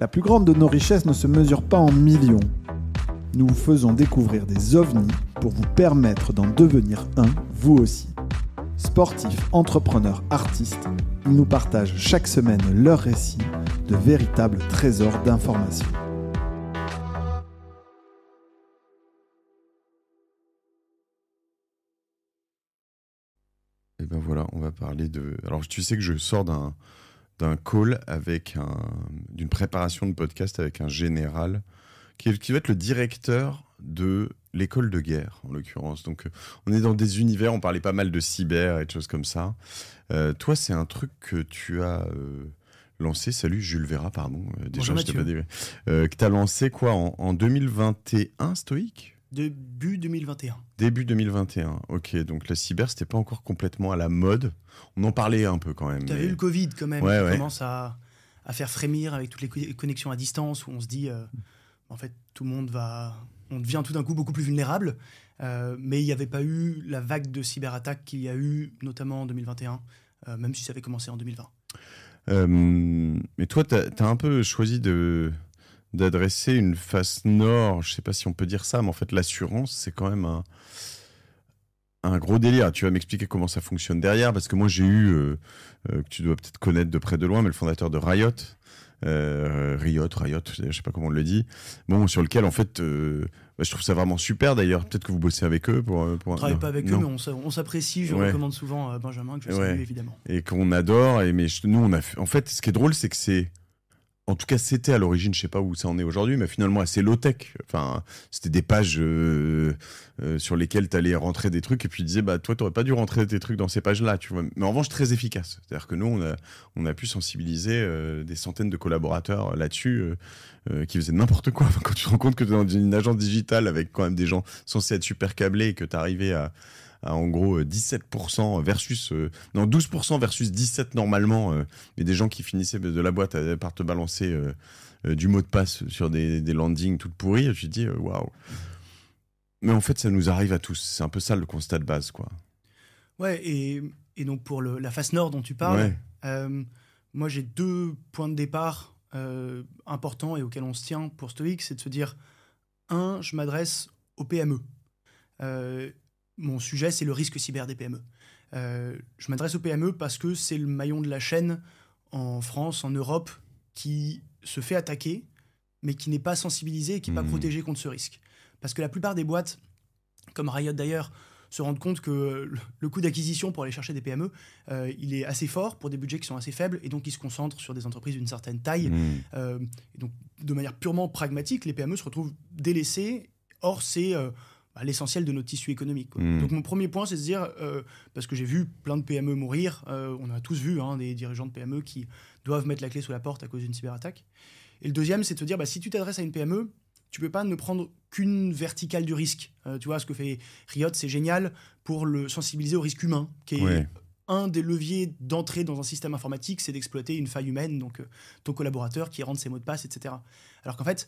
La plus grande de nos richesses ne se mesure pas en millions. Nous vous faisons découvrir des ovnis pour vous permettre d'en devenir un, vous aussi. Sportifs, entrepreneurs, artistes, ils nous partagent chaque semaine leurs récits de véritables trésors d'informations. Et ben voilà, on va parler de... Alors tu sais que je sors d'un call avec d'une préparation de podcast avec un général qui va être le directeur de l'école de guerre, en l'occurrence. Donc, on est dans des univers, on parlait pas mal de cyber et de choses comme ça. Toi, c'est un truc que tu as lancé, salut Jules Vera, pardon. Bonjour Mathieu. Que tu as lancé quoi, en 2021, Stoïque ? Début 2021. Début 2021, ok. Donc la cyber, c'était pas encore complètement à la mode. On en parlait un peu quand même. Tu avais eu le Covid quand même, ouais, qui ouais. commence à faire frémir avec toutes les connexions à distance, où on se dit, en fait, tout le monde on devient tout d'un coup beaucoup plus vulnérable. Mais il n'y avait pas eu la vague de cyberattaques qu'il y a eu, notamment en 2021, même si ça avait commencé en 2020. Mais toi, tu as un peu choisi d'adresser une face nord, je sais pas si on peut dire ça, mais en fait l'assurance c'est quand même un gros délire. Tu vas m'expliquer comment ça fonctionne derrière, parce que moi j'ai eu, que tu dois peut-être connaître de près de loin, mais le fondateur de Riot, je sais pas comment on le dit, bon, sur lequel en fait je trouve ça vraiment super d'ailleurs, peut-être que vous bossez avec eux pour on travaille pas avec eux, mais on s'apprécie, je recommande souvent Benjamin, que je salue évidemment. Et qu'on adore, nous on a fait... En fait, ce qui est drôle, c'est que c'est... En tout cas, c'était à l'origine, je sais pas où ça en est aujourd'hui, mais finalement assez low-tech. Enfin, c'était des pages sur lesquelles tu allais rentrer des trucs et puis tu disais, bah, toi, tu n'aurais pas dû rentrer tes trucs dans ces pages-là, tu vois. Mais en revanche, très efficace. C'est-à-dire que nous, on a pu sensibiliser des centaines de collaborateurs là-dessus qui faisaient n'importe quoi. Enfin, quand tu te rends compte que tu es dans une agence digitale avec quand même des gens censés être super câblés et que tu arrivais à en gros 17% versus 12% versus 17% normalement, mais des gens qui finissaient de la boîte par te balancer du mot de passe sur des landings toutes pourries, et tu te dis waouh. Mais en fait, ça nous arrive à tous. C'est un peu ça le constat de base, quoi. Ouais, et donc pour la face nord dont tu parles, moi j'ai 2 points de départ importants et auxquels on se tient pour Stoïque, c'est de se dire, je m'adresse aux PME. Mon sujet, c'est le risque cyber des PME. Je m'adresse aux PME parce que c'est le maillon de la chaîne en France, en Europe, qui se fait attaquer, mais qui n'est pas sensibilisé et qui n'est pas protégé contre ce risque. Parce que la plupart des boîtes, comme Riot d'ailleurs, se rendent compte que le coût d'acquisition pour aller chercher des PME, il est assez fort pour des budgets qui sont assez faibles, et donc ils se concentrent sur des entreprises d'une certaine taille. Et donc, de manière purement pragmatique, les PME se retrouvent délaissées. Or, c'est... l'essentiel de notre tissu économique, quoi. Donc mon premier point, c'est de se dire, parce que j'ai vu plein de PME mourir, on a tous vu des dirigeants de PME qui doivent mettre la clé sous la porte à cause d'une cyberattaque. Et le deuxième, c'est de te dire, si tu t'adresses à une PME, tu peux pas ne prendre qu'une verticale du risque. Tu vois, ce que fait Riot, c'est génial pour le sensibiliser au risque humain, qui est un des leviers d'entrée dans un système informatique, c'est d'exploiter une faille humaine, donc ton collaborateur qui rentre ses mots de passe, etc. Alors qu'en fait,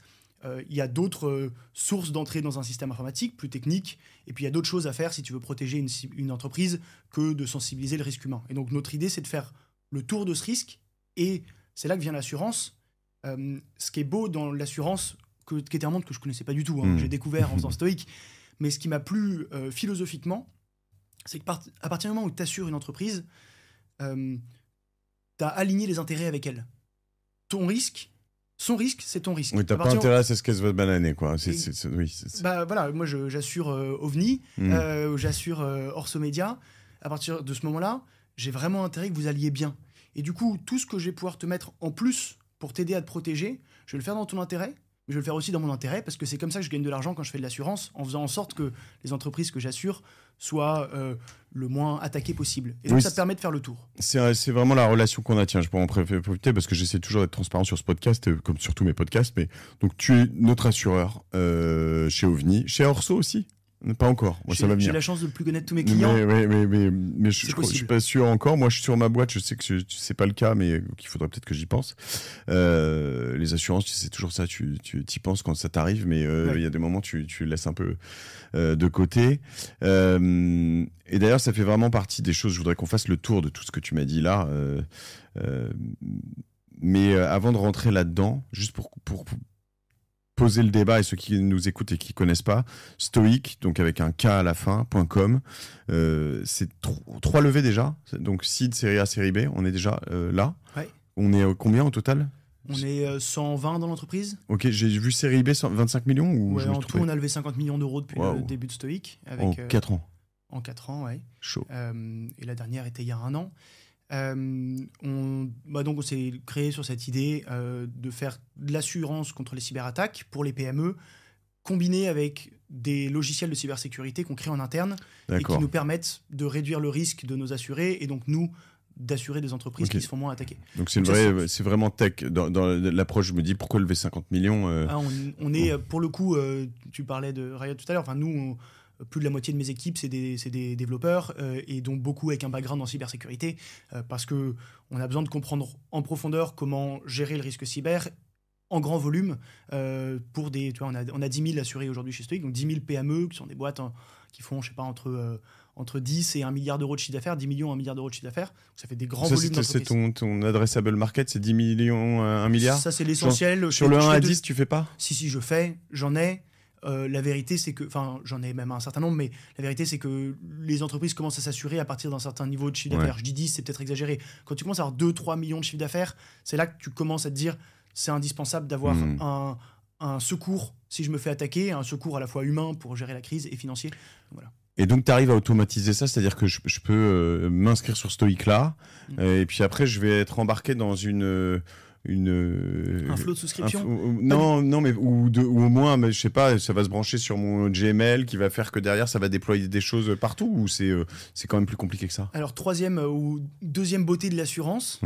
il y a d'autres sources d'entrée dans un système informatique, plus techniques, et puis il y a d'autres choses à faire si tu veux protéger une entreprise que de sensibiliser le risque humain. Et donc notre idée, c'est de faire le tour de ce risque, et c'est là que vient l'assurance. Ce qui est beau dans l'assurance, qui était un monde que je ne connaissais pas du tout, j'ai découvert en faisant Stoïque, mais ce qui m'a plu philosophiquement, c'est qu'à partir du moment où tu assures une entreprise, tu as aligné les intérêts avec elle. Son risque, c'est ton risque. Oui, t'as pas intérêt à ce qu'elle se va bananer, quoi. Voilà, moi j'assure OVNI, j'assure Orso Média. À partir de ce moment-là, j'ai vraiment intérêt que vous alliez bien. Et du coup, tout ce que je vais pouvoir te mettre en plus pour t'aider à te protéger, je vais le faire dans ton intérêt, mais je vais le faire aussi dans mon intérêt, parce que c'est comme ça que je gagne de l'argent quand je fais de l'assurance, en faisant en sorte que les entreprises que j'assure soient le moins attaquées possible. Et donc ça te permet de faire le tour. C'est vraiment la relation qu'on a. Tiens, je peux en profiter parce que j'essaie toujours d'être transparent sur ce podcast, comme sur tous mes podcasts. Mais donc tu es notre assureur chez OVNI, chez Orso aussi. Pas encore. Moi, ça va venir. J'ai la chance de ne plus connaître tous mes clients. Mais je suis pas sûr encore. Moi, je suis sur ma boîte. Je sais que c'est pas le cas, mais qu'il faudrait peut-être que j'y pense. Les assurances, c'est toujours ça. Tu y penses quand ça t'arrive, mais il y a des moments tu laisses un peu de côté. Et d'ailleurs, ça fait vraiment partie des choses. Je voudrais qu'on fasse le tour de tout ce que tu m'as dit là. Mais avant de rentrer là-dedans, juste pour poser le débat, et ceux qui nous écoutent et qui connaissent pas, Stoic, donc avec un K à la fin, .com, c'est 3 levées déjà, donc seed, série A, série B, on est déjà là. Ouais. On est combien au total ? On est 120 dans l'entreprise. Ok, j'ai vu série B 25 millions ou ouais, en tout, on a levé 50 millions d'euros depuis le début de Stoic. Avec, en 4 ans. En 4 ans, ouais. Chaud. Et la dernière était il y a 1 an. Donc on s'est créé sur cette idée de faire de l'assurance contre les cyberattaques pour les PME, combinée avec des logiciels de cybersécurité qu'on crée en interne et qui nous permettent de réduire le risque de nos assurés et donc nous d'assurer des entreprises qui se font moins attaquer. Donc c'est vraiment tech. Dans l'approche, je me dis pourquoi lever 50 millions on est pour le coup, tu parlais de Riot tout à l'heure, nous plus de la moitié de mes équipes, c'est des développeurs et dont beaucoup avec un background en cybersécurité parce qu'on a besoin de comprendre en profondeur comment gérer le risque cyber en grand volume. On a 10 000 assurés aujourd'hui chez Stoic, donc 10 000 PME qui sont des boîtes qui font, je sais pas, entre 10 et 1 milliard d'euros de chiffre d'affaires, 10 millions, 1 milliard d'euros de chiffre d'affaires. Ça fait des grands volumes d'entreprises. C'est ton addressable market, c'est 10 millions, 1 milliard ? Ça, c'est l'essentiel. Sur le 1 à 10, tu fais pas ? Si, j'en ai. La vérité, c'est que, j'en ai même un certain nombre, mais la vérité, c'est que les entreprises commencent à s'assurer à partir d'un certain niveau de chiffre d'affaires. Je dis 10, c'est peut-être exagéré. Quand tu commences à avoir 2-3 millions de chiffre d'affaires, c'est là que tu commences à te dire c'est indispensable d'avoir un secours si je me fais attaquer, un secours à la fois humain pour gérer la crise et financier. Voilà. Et donc, tu arrives à automatiser ça, c'est-à-dire que je peux m'inscrire sur Stoic là, et puis après, je vais être embarqué dans un flot de souscription ou au moins, mais je sais pas, ça va se brancher sur mon Gmail qui va faire que derrière ça va déployer des choses partout, ou c'est quand même plus compliqué que ça ? Alors deuxième beauté de l'assurance,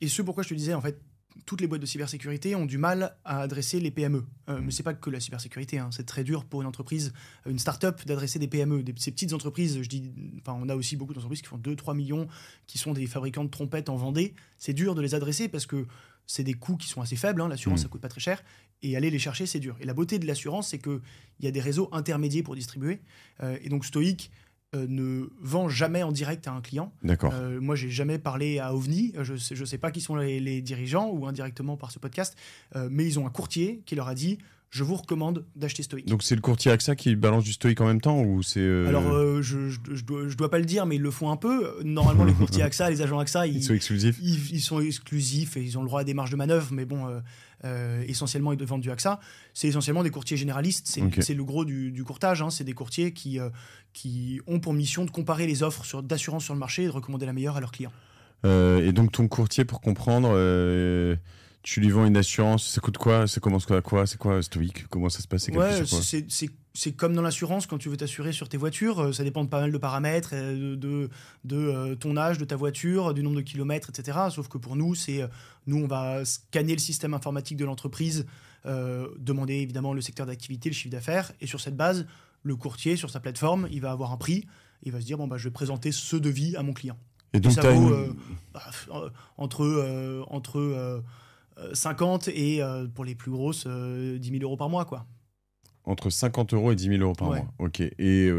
et ce pourquoi je te disais en fait toutes les boîtes de cybersécurité ont du mal à adresser les PME. Mais c'est pas que la cybersécurité, c'est très dur pour une entreprise, une start-up d'adresser des PME, ces petites entreprises. On a aussi beaucoup d'entreprises qui font 2-3 millions, qui sont des fabricants de trompettes en Vendée. C'est dur de les adresser parce que c'est des coûts qui sont assez faibles, l'assurance ça coûte pas très cher, et aller les chercher c'est dur. Et la beauté de l'assurance, c'est qu'il y a des réseaux intermédiaires pour distribuer, et donc Stoic ne vend jamais en direct à un client. D'accord. Moi, j'ai jamais parlé à OVNI. Je sais pas qui sont les dirigeants ou indirectement par ce podcast, mais ils ont un courtier qui leur a dit je vous recommande d'acheter Stoic. Donc c'est le courtier AXA qui balance du Stoic en même temps ou c'est Alors je dois pas le dire, mais ils le font un peu. Normalement, les courtiers AXA, les agents AXA, ils sont exclusifs. Ils sont exclusifs et ils ont le droit à des marges de manœuvre, mais bon, essentiellement ils vendent du AXA. C'est essentiellement des courtiers généralistes. C'est le gros du courtage. C'est des courtiers qui ont pour mission de comparer les offres d'assurance sur le marché et de recommander la meilleure à leurs clients. Et donc ton courtier, pour comprendre, tu lui vends une assurance, ça coûte quoi ? Ça commence à quoi ? C'est quoi Stoic ? Comment ça se passe ? C'est comme dans l'assurance quand tu veux t'assurer sur tes voitures. Ça dépend de pas mal de paramètres, de ton âge, de ta voiture, du nombre de kilomètres, etc. Sauf que pour nous, on va scanner le système informatique de l'entreprise, demander évidemment le secteur d'activité, le chiffre d'affaires, et sur cette base, le courtier, sur sa plateforme, il va avoir un prix, il va se dire je vais présenter ce devis à mon client. Et donc ça vaut entre 50 et pour les plus grosses 10 000 euros par mois, quoi. Entre 50 euros et 10 000 euros par mois. Ok. Et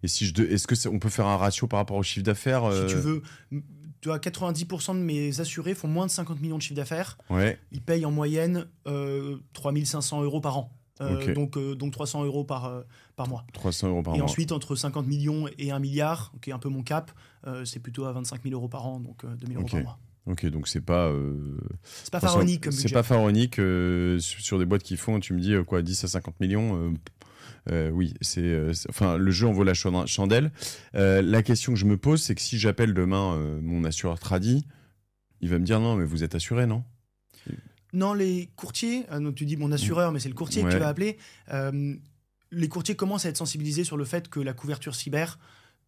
est-ce que on peut faire un ratio par rapport au chiffre d'affaires Si tu veux, tu vois, 90% de mes assurés font moins de 50 millions de chiffre d'affaires. Ouais. Ils payent en moyenne 3 500 euros par an. Donc 300 euros par mois. 300 euros par mois. Et ensuite, entre 50 millions et 1 milliard, qui est un peu mon cap, c'est plutôt à 25 000 euros par an, donc 2 000 euros par mois. Ok, donc c'est pas pharaonique comme budget. C'est pas pharaonique sur des boîtes qui font, tu me dis 10 à 50 millions. Oui, le jeu en vaut la chandelle. La question que je me pose, c'est que si j'appelle demain mon assureur tradi, il va me dire non, mais vous êtes assuré, non ? Non, les courtiers, donc tu dis mon assureur, mais c'est le courtier que tu vas appeler. Les courtiers commencent à être sensibilisés sur le fait que la couverture cyber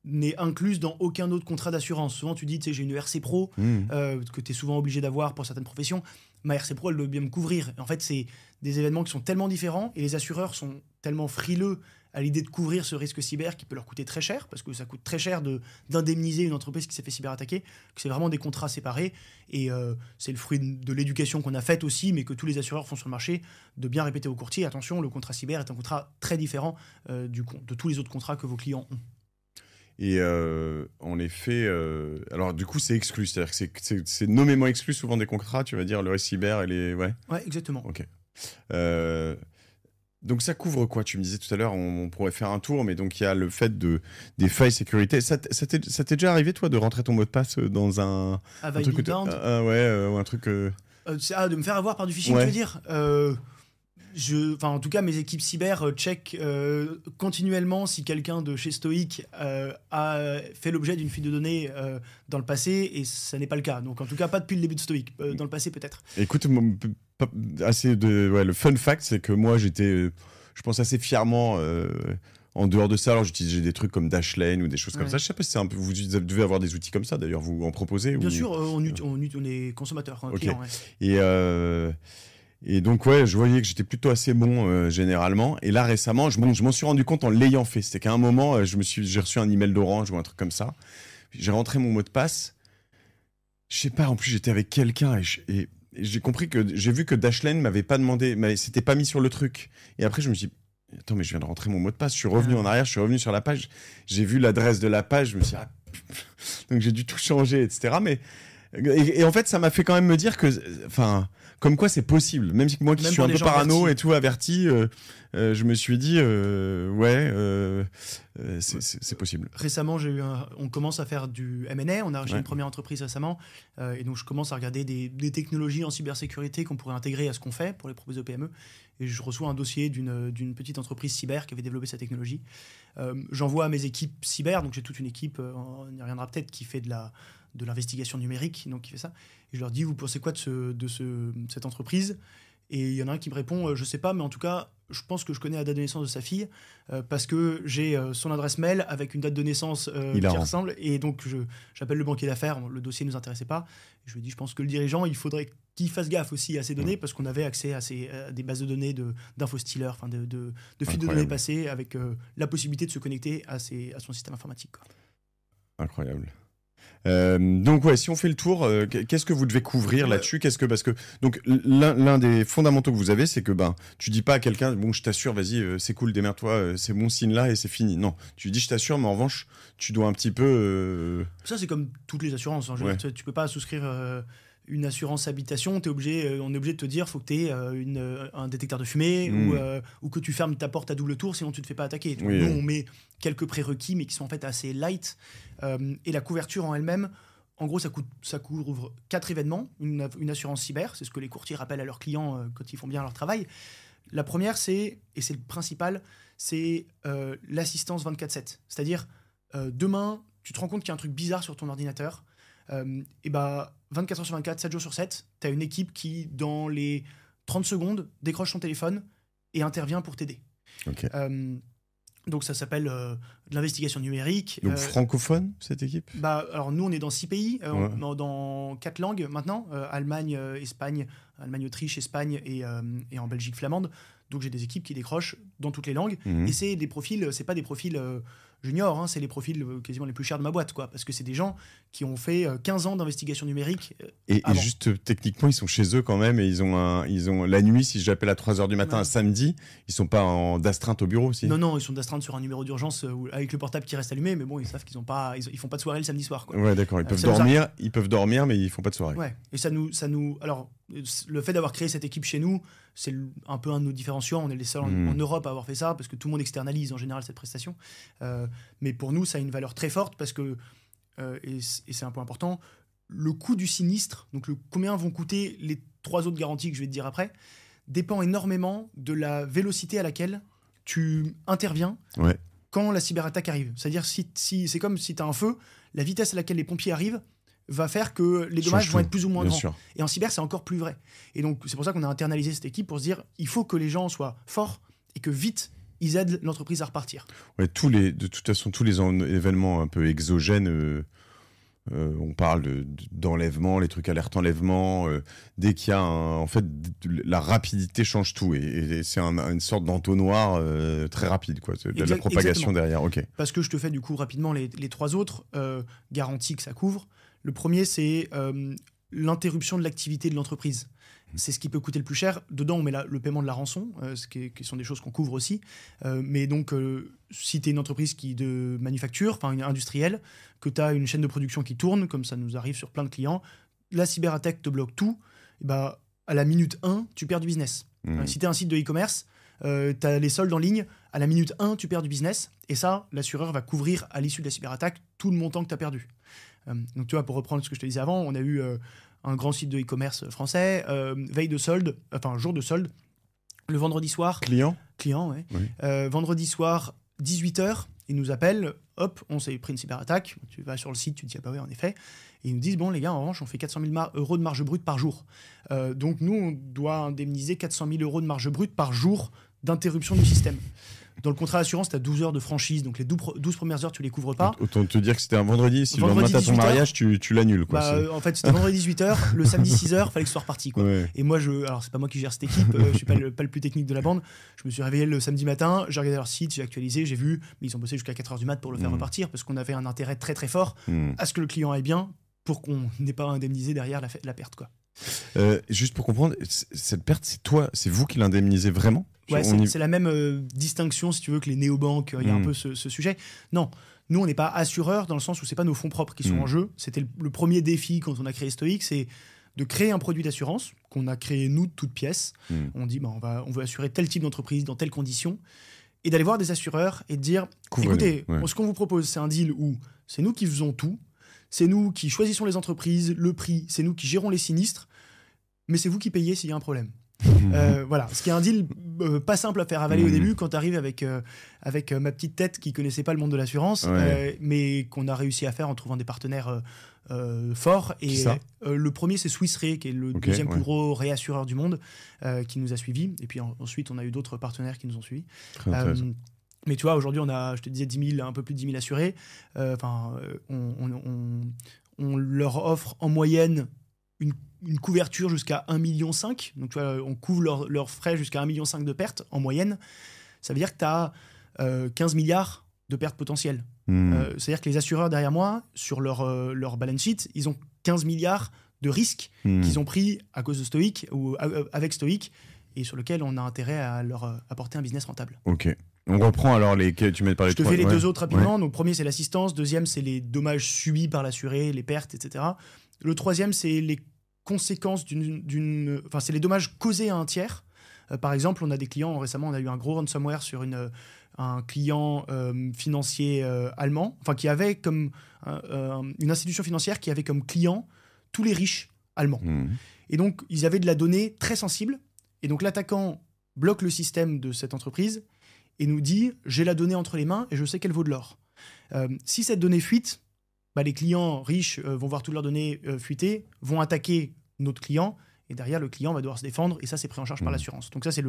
n'est incluse dans aucun autre contrat d'assurance. Souvent, tu dis, j'ai une RC Pro que tu es souvent obligé d'avoir pour certaines professions. Ma RC Pro, elle doit bien me couvrir. En fait, c'est des événements qui sont tellement différents et les assureurs sont tellement frileux à l'idée de couvrir ce risque cyber qui peut leur coûter très cher, parce que ça coûte très cher d'indemniser une entreprise qui s'est fait cyberattaquer, que c'est vraiment des contrats séparés. Et c'est le fruit de l'éducation qu'on a faite aussi, mais que tous les assureurs font sur le marché, de bien répéter aux courtiers, attention, le contrat cyber est un contrat très différent de tous les autres contrats que vos clients ont. Et on les fait. Alors, du coup, c'est exclu. C'est-à-dire que c'est nommément exclu souvent des contrats, tu vas dire, le risque cyber et les. Ouais, exactement. Ok. Donc, ça couvre quoi? Tu me disais tout à l'heure, on pourrait faire un tour, mais donc il y a le fait des failles sécurité. Ça t'est déjà arrivé, toi, de rentrer ton mot de passe dans un truc Bound. Ou un truc. De me faire avoir par du phishing, tu veux dire en tout cas, mes équipes cyber checkent continuellement si quelqu'un de chez Stoic a fait l'objet d'une fuite de données dans le passé, et ça n'est pas le cas. Donc, en tout cas, pas depuis le début de Stoic. Dans le passé, peut-être. Écoute, le fun fact, c'est que moi, j'étais, je pense, assez fièrement en dehors de ça. Alors, j'utilisais des trucs comme Dashlane ou des choses comme ça. Je sais pas si c'est un peu. Vous devez avoir des outils comme ça, d'ailleurs, vous en proposez? Bien sûr, on est consommateurs, clients. Ouais. Et donc, je voyais que j'étais plutôt assez bon généralement. Et là, récemment, je m'en suis rendu compte en l'ayant fait. C'était qu'à un moment, j'ai reçu un email d'Orange ou un truc comme ça. J'ai rentré mon mot de passe. Je sais pas, en plus, j'étais avec quelqu'un et j'ai compris j'ai vu que Dashlane m'avait pas demandé, mais c'était pas mis sur le truc. Et après, je me suis dit, attends, mais je viens de rentrer mon mot de passe. Je suis revenu en arrière, je suis revenu sur la page. J'ai vu l'adresse de la page. Je me suis dit, donc j'ai dû tout changer, etc. Et en fait, ça m'a fait quand même me dire que, comme quoi c'est possible. Même si moi qui suis un peu parano et tout, averti, je me suis dit, c'est possible. Récemment, on commence à faire du M&A. On a acheté une première entreprise récemment. Et donc, je commence à regarder des technologies en cybersécurité qu'on pourrait intégrer à ce qu'on fait pour les proposer aux PME. Et je reçois un dossier d'une petite entreprise cyber qui avait développé sa technologie. J'envoie à mes équipes cyber. Donc, j'ai toute une équipe, on y reviendra peut-être, qui fait de l'investigation numérique, donc qui fait ça. Et je leur dis, vous pensez quoi de cette entreprise? Et il y en a un qui me répond, je sais pas, mais en tout cas, je pense que je connais la date de naissance de sa fille, parce que j'ai son adresse mail avec une date de naissance qui ressemble. Et donc, j'appelle le banquier d'affaires, le dossier ne nous intéressait pas. Et je lui dis, je pense que le dirigeant, il faudrait qu'il fasse gaffe aussi à ces données, parce qu'on avait accès à des bases de données d'info-stealers, de fuites de données passées, avec la possibilité de se connecter à son système informatique, quoi. Incroyable. Donc si on fait le tour, qu'est-ce que vous devez couvrir là-dessus? Parce que donc l'un des fondamentaux que vous avez, c'est que tu dis pas à quelqu'un, bon, je t'assure, vas-y, c'est cool, démerde-toi, c'est bon signe là et c'est fini. Non, tu dis je t'assure, mais en revanche tu dois un petit peu. Ça, c'est comme toutes les assurances. Tu peux pas souscrire une assurance habitation, on est obligé de te dire, faut que tu aies un détecteur de fumée ou que tu fermes ta porte à double tour, sinon tu te fais pas attaquer. Nous, on met quelques prérequis, mais qui sont en fait assez light. Et la couverture en elle-même, en gros, ça couvre 4 événements. Une assurance cyber, c'est ce que les courtiers rappellent à leurs clients quand ils font bien leur travail. La première, et c'est le principal, c'est l'assistance 24/7. C'est-à-dire, demain, tu te rends compte qu'il y a un truc bizarre sur ton ordinateur. 24 heures sur 24, 7 jours sur 7, tu as une équipe qui, dans les 30 secondes, décroche son téléphone et intervient pour t'aider. Okay. Donc ça s'appelle de l'investigation numérique. Donc francophone, cette équipe? Alors nous, on est dans 6 pays, dans 4 langues maintenant, Allemagne, Espagne, Autriche, Espagne et en Belgique flamande. Donc j'ai des équipes qui décrochent dans toutes les langues. Et c'est des profils, c'est pas des profils juniors, c'est les profils quasiment les plus chers de ma boîte, quoi, parce que c'est des gens qui ont fait 15 ans d'investigation numérique. Et juste techniquement, ils sont chez eux quand même, et ils ont la nuit, si j'appelle à 3h du matin un samedi, ils sont pas d'astreinte au bureau aussi? Non, ils sont d'astreinte sur un numéro d'urgence avec le portable qui reste allumé, mais bon, ils savent qu'ils ils font pas de soirée le samedi soir, quoi. Ouais, d'accord, ils peuvent dormir, mais ils font pas de soirée. Ouais, et ça nous alors, le fait d'avoir créé cette équipe chez nous, c'est un peu un de nos différenciants. On est les seuls en Europe à avoir fait ça, parce que tout le monde externalise en général cette prestation. Mais pour nous, ça a une valeur très forte, parce que, et c'est un point important, le coût du sinistre, donc combien vont coûter les 3 autres garanties que je vais te dire après, dépend énormément de la vélocité à laquelle tu interviens quand la cyberattaque arrive. C'est-à-dire, si c'est comme si tu as un feu, la vitesse à laquelle les pompiers arrivent va faire que les dommages vont être plus ou moins grands. Et en cyber, c'est encore plus vrai. Et donc, c'est pour ça qu'on a internalisé cette équipe, pour se dire, il faut que les gens soient forts et que vite, ils aident l'entreprise à repartir. Ouais, de toute façon, tous les événements un peu exogènes, on parle d'enlèvement, les trucs alerte enlèvement, dès qu'il y a en fait, la rapidité change tout, et c'est une sorte d'entonnoir très rapide, quoi, de la propagation derrière. Okay. Parce que je te fais du coup rapidement les 3 autres garanties que ça couvre. Le premier, c'est l'interruption de l'activité de l'entreprise. c'est ce qui peut coûter le plus cher. Dedans, on met le paiement de la rançon, qui sont des choses qu'on couvre aussi. Mais donc, si tu es une entreprise de manufacture, enfin industrielle, que tu as une chaîne de production qui tourne, comme ça nous arrive sur plein de clients, la cyberattaque te bloque tout, et bah, à la minute 1, tu perds du business. Si tu es un site de e-commerce, tu as les soldes en ligne, à la minute 1, tu perds du business. Et ça, l'assureur va couvrir à l'issue de la cyberattaque tout le montant que tu as perdu. Donc, tu vois, pour reprendre ce que je te disais avant, on a eu un grand site de e-commerce français, veille de solde, enfin jour de solde, le vendredi soir. Client, ouais. Oui. Vendredi soir, 18h, ils nous appellent, hop, on s'est pris une cyberattaque. Tu vas sur le site, tu te dis, ah bah oui, en effet. Et ils nous disent, bon, les gars, en revanche, on fait 400 000 € de marge brute par jour. Donc, nous, on doit indemniser 400 000 € de marge brute par jour d'interruption du système. Dans le contrat d'assurance, tu as 12 heures de franchise, donc les 12 premières heures, tu les couvres pas. Autant te dire que c'était un vendredi, si Vendredi le lendemain t'as ton 18h, mariage, tu l'annules. En fait, c'était vendredi 18h, le samedi 6h, fallait que ce soit reparti. Ouais. Et moi, alors c'est pas moi qui gère cette équipe, je suis pas le plus technique de la bande. Je me suis réveillé le samedi matin, j'ai regardé leur site, j'ai actualisé, j'ai vu, mais ils ont bossé jusqu'à 4h du mat pour le faire repartir, parce qu'on avait un intérêt très très fort à ce que le client aille bien, pour qu'on n'ait pas indemnisé derrière la perte, quoi. Juste pour comprendre, cette perte, c'est vous qui l'indemnisez vraiment? Ouais, c'est la même distinction, si tu veux, que les néobanques, il y a un peu ce sujet. Non, nous, on n'est pas assureur dans le sens où c'est pas nos fonds propres qui sont en jeu. C'était le premier défi quand on a créé Stoic, c'est de créer un produit d'assurance qu'on a créé nous de toutes pièces. On dit, on veut assurer tel type d'entreprise dans telles conditions, et d'aller voir des assureurs et de dire, écoutez, ce qu'on vous propose, c'est un deal où c'est nous qui faisons tout, c'est nous qui choisissons les entreprises, le prix, c'est nous qui gérons les sinistres, mais c'est vous qui payez s'il y a un problème. Voilà, ce qui est un deal pas simple à faire avaler au début quand tu arrives avec ma petite tête qui connaissait pas le monde de l'assurance, mais qu'on a réussi à faire en trouvant des partenaires forts. Et le premier, c'est Swiss Re, qui est le deuxième plus gros réassureur du monde, qui nous a suivis. Et puis ensuite, on a eu d'autres partenaires qui nous ont suivis. Mais tu vois, aujourd'hui, on a, je te disais, un peu plus de 10 000 assurés. On leur offre en moyenne une couverture jusqu'à 1,5 million. Donc, tu vois, on couvre leurs frais jusqu'à 1,5 million de pertes en moyenne. Ça veut dire que tu as 15 milliards de pertes potentielles. C'est-à-dire que les assureurs derrière moi, sur leur balance sheet, ils ont 15 milliards de risques qu'ils ont pris à cause de Stoic ou avec Stoic, et sur lequel on a intérêt à leur apporter un business rentable. Ok. On reprend alors tu m'as parlé de 3. Je te fais les deux autres rapidement. Donc, premier, c'est l'assistance. Deuxième, c'est les dommages subis par l'assuré, les pertes, etc. Le troisième, c'est les conséquences c'est les dommages causés à un tiers. Par exemple, on a des clients, récemment, on a eu un gros ransomware sur un client financier allemand, qui avait comme une institution financière qui avait comme client tous les riches allemands. Et donc, ils avaient de la donnée très sensible. Et donc, l'attaquant bloque le système de cette entreprise et nous dit « j'ai la donnée entre les mains et je sais qu'elle vaut de l'or ». Si cette donnée fuite, les clients riches vont voir toutes leurs données fuiter, vont attaquer notre client, et derrière, le client va devoir se défendre, et ça, c'est pris en charge par l'assurance. Donc ça, c'est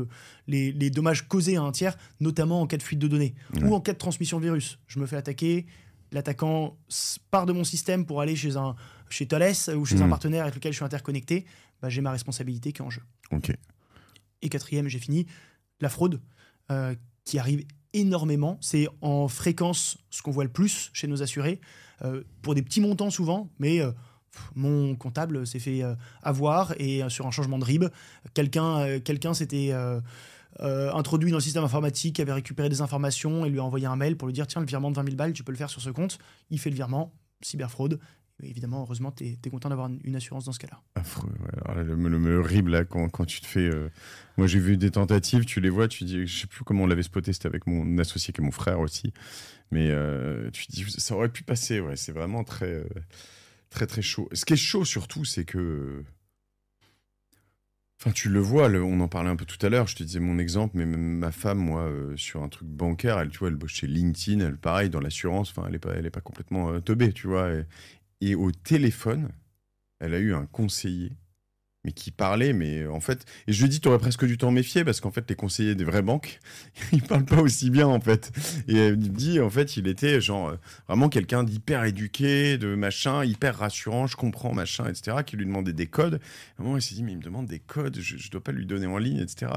les dommages causés à un tiers, notamment en cas de fuite de données, ou en cas de transmission de virus. Je me fais attaquer, l'attaquant part de mon système pour aller chez Thales ou chez un partenaire avec lequel je suis interconnecté, j'ai ma responsabilité qui est en jeu. Okay. Et quatrième, j'ai fini, la fraude, qui arrive énormément. C'est en fréquence ce qu'on voit le plus chez nos assurés, pour des petits montants souvent, mais mon comptable s'est fait avoir, et sur un changement de RIB, quelqu'un s'était introduit dans le système informatique, avait récupéré des informations et lui a envoyé un mail pour lui dire « Tiens, le virement de 20 000 balles, tu peux le faire sur ce compte ». Il fait le virement, cyberfraude. Et évidemment, heureusement, tu es content d'avoir une assurance dans ce cas-là. Affreux. Ouais. Alors là, le RIB, là, quand tu te fais... Moi, j'ai vu des tentatives, tu les vois, tu dis... Je sais plus comment on l'avait spoté, c'était avec mon associé qui est mon frère aussi. Mais tu te dis, ça aurait pu passer. Ouais, c'est vraiment très, très, très chaud. Ce qui est chaud, surtout, c'est que... Enfin, tu le vois, on en parlait un peu tout à l'heure, je te disais mon exemple, mais même ma femme, moi, sur un truc bancaire, elle, tu vois, elle bosse chez LinkedIn, elle, pareil, dans l'assurance, enfin, elle est pas complètement teubée, tu vois. Et au téléphone, elle a eu un conseiller, mais qui parlait, mais en fait... Et je lui ai dit, t'aurais presque dû t'en méfier, parce qu'en fait, les conseillers des vraies banques, ils parlent pas aussi bien, en fait. Et elle me dit, en fait, il était genre vraiment quelqu'un d'hyper éduqué, de machin, hyper rassurant, je comprends, machin, etc., qui lui demandait des codes. À un moment, il s'est dit, mais il me demande des codes, je dois pas lui donner en ligne, etc.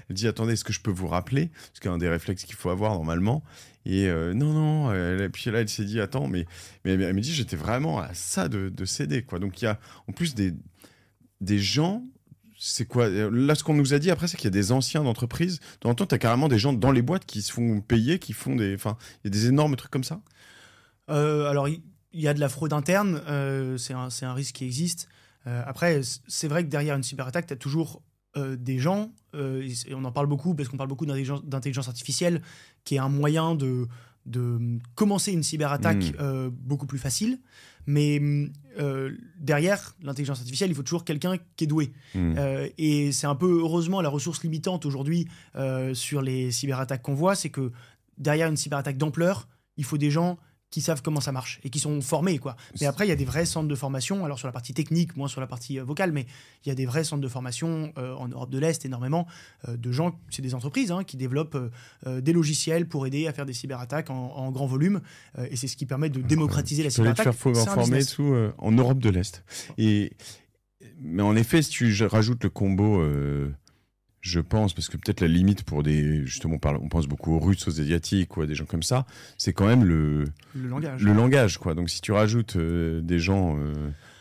Elle dit, attendez, est-ce que je peux vous rappeler? Parce qu'il y a un des réflexes qu'il faut avoir, normalement. Et non. Puis là, elle s'est dit, attends, mais elle me dit, j'étais vraiment à ça de céder, quoi. Donc, il y a en plus des gens, C'est quoi? Là, ce qu'on nous a dit après, c'est qu'il y a des anciens d'entreprise. De temps en temps, tu as carrément des gens dans les boîtes qui se font payer, qui font des. Enfin, il y a des énormes trucs comme ça. Alors, il y a de la fraude interne. C'est un risque qui existe. Après, c'est vrai que derrière une cyberattaque, tu as toujours des gens, et on en parle beaucoup parce qu'on parle beaucoup d'intelligence artificielle, qui est un moyen de commencer une cyberattaque beaucoup plus facile. Mais derrière l'intelligence artificielle, il faut toujours quelqu'un qui est doué. Et c'est un peu, heureusement, la ressource limitante aujourd'hui sur les cyberattaques qu'on voit, c'est que derrière une cyberattaque d'ampleur, il faut des gens qui savent comment ça marche et qui sont formés, quoi. Mais après, il y a des vrais centres de formation, alors sur la partie technique, moins sur la partie vocale, mais il y a des vrais centres de formation en Europe de l'Est, énormément, de gens, c'est des entreprises qui développent des logiciels pour aider à faire des cyberattaques en grand volume, et c'est ce qui permet de démocratiser la cyberattaque. Tu peux te faire former tout en Europe de l'Est. Mais en effet, si tu rajoutes le combo... je pense, parce que peut-être la limite pour des... Justement, on pense beaucoup aux Russes, aux Asiatiques ou à des gens comme ça, c'est quand même le langage, quoi. Donc si tu rajoutes des gens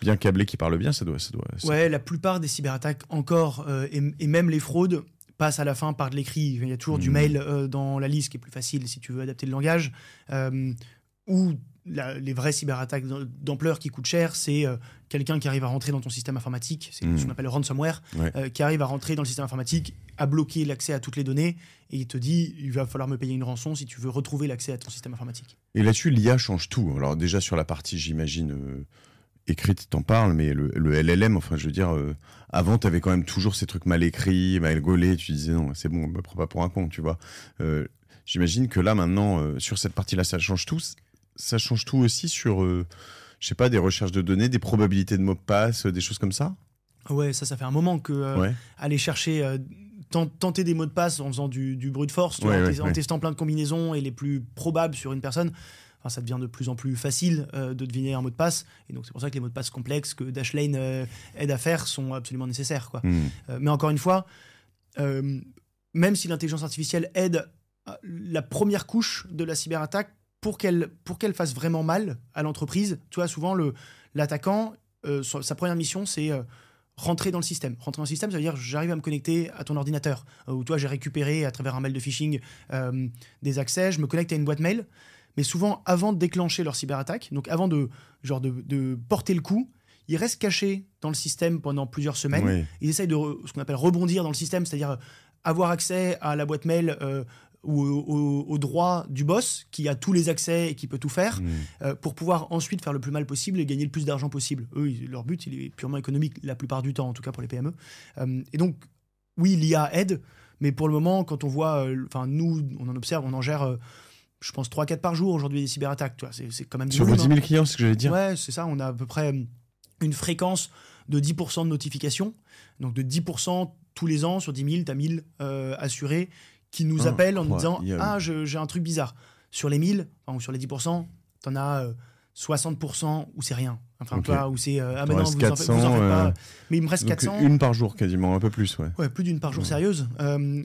bien câblés qui parlent bien, ça doit... Ouais, la plupart des cyberattaques encore, et même les fraudes, passent à la fin par de l'écrit. Il y a toujours du mail dans la liste qui est plus facile si tu veux adapter le langage. Ou les vraies cyberattaques d'ampleur qui coûtent cher, c'est quelqu'un qui arrive à rentrer dans ton système informatique, c'est ce qu'on appelle le ransomware, qui arrive à rentrer dans le système informatique, à bloquer l'accès à toutes les données, et il te dit il va falloir me payer une rançon si tu veux retrouver l'accès à ton système informatique. Et là-dessus, l'IA change tout. Alors déjà sur la partie, j'imagine, écrite, t'en parles, mais le LLM, enfin je veux dire, avant t'avais quand même toujours ces trucs mal écrits, mal gaulés, tu disais non, c'est bon, on me prend pas pour un con, tu vois. J'imagine que là maintenant, sur cette partie-là, ça change tout. Ça change tout aussi sur, je sais pas, des recherches de données, des probabilités de mots de passe, des choses comme ça. Ouais, ça fait un moment que aller chercher, tenter des mots de passe en faisant du brute force, en testant plein de combinaisons et les plus probables sur une personne, ça devient de plus en plus facile de deviner un mot de passe. Et donc c'est pour ça que les mots de passe complexes que Dashlane aide à faire sont absolument nécessaires, quoi. Mais encore une fois, même si l'intelligence artificielle aide la première couche de la cyberattaque, pour qu'elle fasse vraiment mal à l'entreprise, tu vois, souvent l'attaquant, sa première mission, c'est rentrer dans le système. Rentrer dans le système, ça veut dire j'arrive à me connecter à ton ordinateur, ou toi j'ai récupéré à travers un mail de phishing des accès, je me connecte à une boîte mail, mais souvent avant de déclencher leur cyberattaque, donc avant de porter le coup, ils restent cachés dans le système pendant plusieurs semaines. Ils essayent de ce qu'on appelle rebondir dans le système, c'est-à-dire avoir accès à la boîte mail ou au droit du boss qui a tous les accès et qui peut tout faire pour pouvoir ensuite faire le plus mal possible et gagner le plus d'argent possible. Eux, leur but, il est purement économique la plupart du temps, en tout cas pour les PME. Et donc, oui, l'IA aide, mais pour le moment, quand on voit, nous, on en observe, on en gère, je pense, 3-4 par jour aujourd'hui des cyberattaques. Tu vois, c'est quand même sur vos 10 000 clients, c'est ce que j'allais dire. Ouais, c'est ça, on a à peu près une fréquence de 10% de notifications. Donc de 10% tous les ans, sur 10 000, tu as 1000 assurés qui nous appellent en nous disant j'ai un truc bizarre. Sur les 1000, ou sur les 10%, t'en as 60% où c'est rien. Où c'est maintenant vous 400, en faites pas. Mais il me reste 400. Une par jour quasiment, un peu plus. Ouais, plus d'une par jour sérieuse.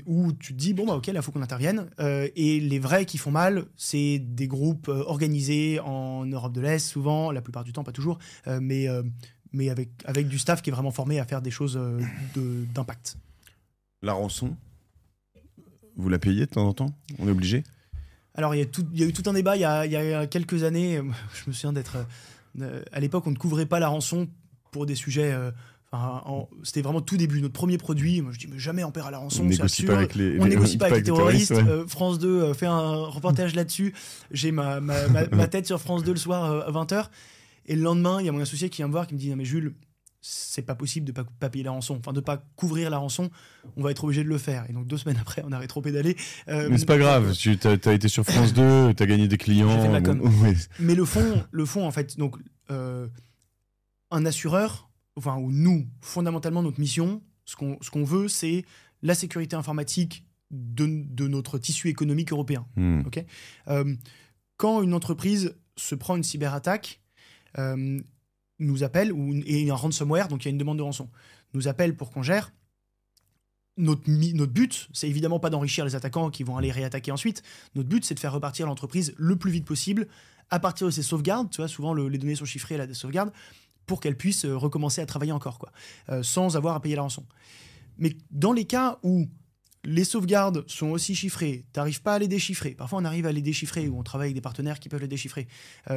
Où tu te dis, ok, là, il faut qu'on intervienne. Et les vrais qui font mal, c'est des groupes organisés en Europe de l'Est, souvent, la plupart du temps, pas toujours, mais avec du staff qui est vraiment formé à faire des choses d'impact. La rançon, vous la payez de temps en temps? On est obligé? Alors, il y a eu tout un débat il y a quelques années. Je me souviens d'être... à l'époque, on ne couvrait pas la rançon pour des sujets... c'était vraiment tout début, notre premier produit. Moi, je dis, mais jamais on paiera la rançon. On négocie pas avec les terroristes. France 2 fait un reportage là-dessus. J'ai ma tête sur France 2 le soir à 20h. Et le lendemain, il y a mon associé qui vient me voir qui me dit, non mais Jules, c'est pas possible de pas payer la rançon, de pas couvrir la rançon, on va être obligé de le faire. Et donc 2 semaines après, on a rétro-pédalé. Mais c'est pas grave, tu as été sur France 2, tu as gagné des clients. J'ai fait de la com. Mais le fond en fait, donc un assureur, ou nous, fondamentalement, notre mission, ce qu'on veut, c'est la sécurité informatique de notre tissu économique européen. Okay, quand une entreprise se prend une cyberattaque, nous appelle, et un ransomware, donc il y a une demande de rançon, nous appelle pour qu'on gère. Notre but, c'est évidemment pas d'enrichir les attaquants qui vont aller réattaquer ensuite. Notre but, c'est de faire repartir l'entreprise le plus vite possible à partir de ces sauvegardes. Tu vois, souvent les données sont chiffrées à la sauvegarde pour qu'elle puisse recommencer à travailler encore, quoi, sans avoir à payer la rançon. Mais dans les cas où les sauvegardes sont aussi chiffrées, tu n'arrives pas à les déchiffrer, parfois on arrive à les déchiffrer, ou on travaille avec des partenaires qui peuvent les déchiffrer, tu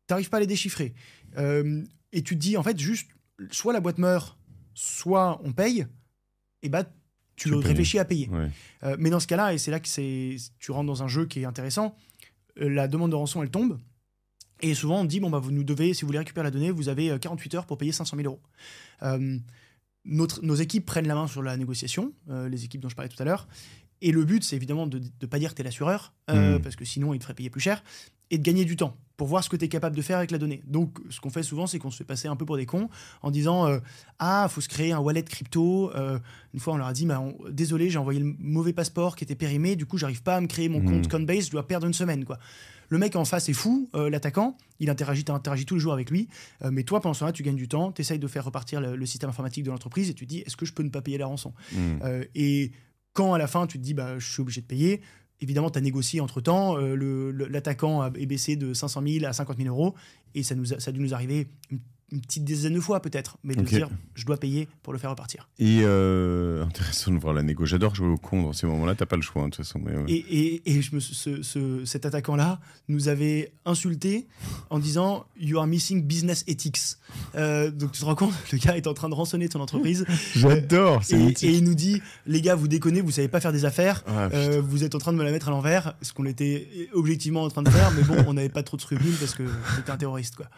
n'arrives pas à les déchiffrer, et tu te dis, en fait, juste, soit la boîte meurt, soit on paye, et bah, tu réfléchis à payer. Ouais. Mais dans ce cas-là, et c'est là que tu rentres dans un jeu qui est intéressant, la demande de rançon, elle tombe, et souvent on dit, bon, bah, vous nous devez, si vous voulez récupérer la donnée, vous avez 48 heures pour payer 500 000 €. Nos équipes prennent la main sur la négociation, les équipes dont je parlais tout à l'heure, et le but, c'est évidemment de ne pas dire que tu es l'assureur, parce que sinon, ils te feraient payer plus cher, et de gagner du temps pour voir ce que tu es capable de faire avec la donnée. Donc, ce qu'on fait souvent, c'est qu'on se fait passer un peu pour des cons en disant faut se créer un wallet crypto. Une fois, on leur a dit désolé, j'ai envoyé le mauvais passeport qui était périmé, du coup, j'arrive pas à me créer mon compte Coinbase, je dois perdre une semaine, quoi. Le mec en face est fou, l'attaquant, t'interagis tous les jours avec lui, mais toi, pendant ce temps-là, tu gagnes du temps, tu essayes de faire repartir le système informatique de l'entreprise et tu te dis, est-ce que je peux ne pas payer la rançon Et quand à la fin, tu te dis, je suis obligé de payer, évidemment, tu as négocié entre-temps, l'attaquant est baissé de 500 000 à 50 000 €, et ça a dû nous arriver une petite dizaine de fois peut-être, mais de dire je dois payer pour le faire repartir. Et intéressant de voir la négo. J'adore jouer au con dans ces moments-là, t'as pas le choix de toute façon. Mais ouais. Et cet attaquant-là nous avait insulté en disant you are missing business ethics. Donc tu te rends compte, le gars est en train de rançonner ton entreprise. J'adore. Et il nous dit les gars, vous déconnez, vous savez pas faire des affaires, vous êtes en train de me la mettre à l'envers, ce qu'on était objectivement en train de faire, mais bon, on n'avait pas trop de scrupules parce que c'était un terroriste, quoi.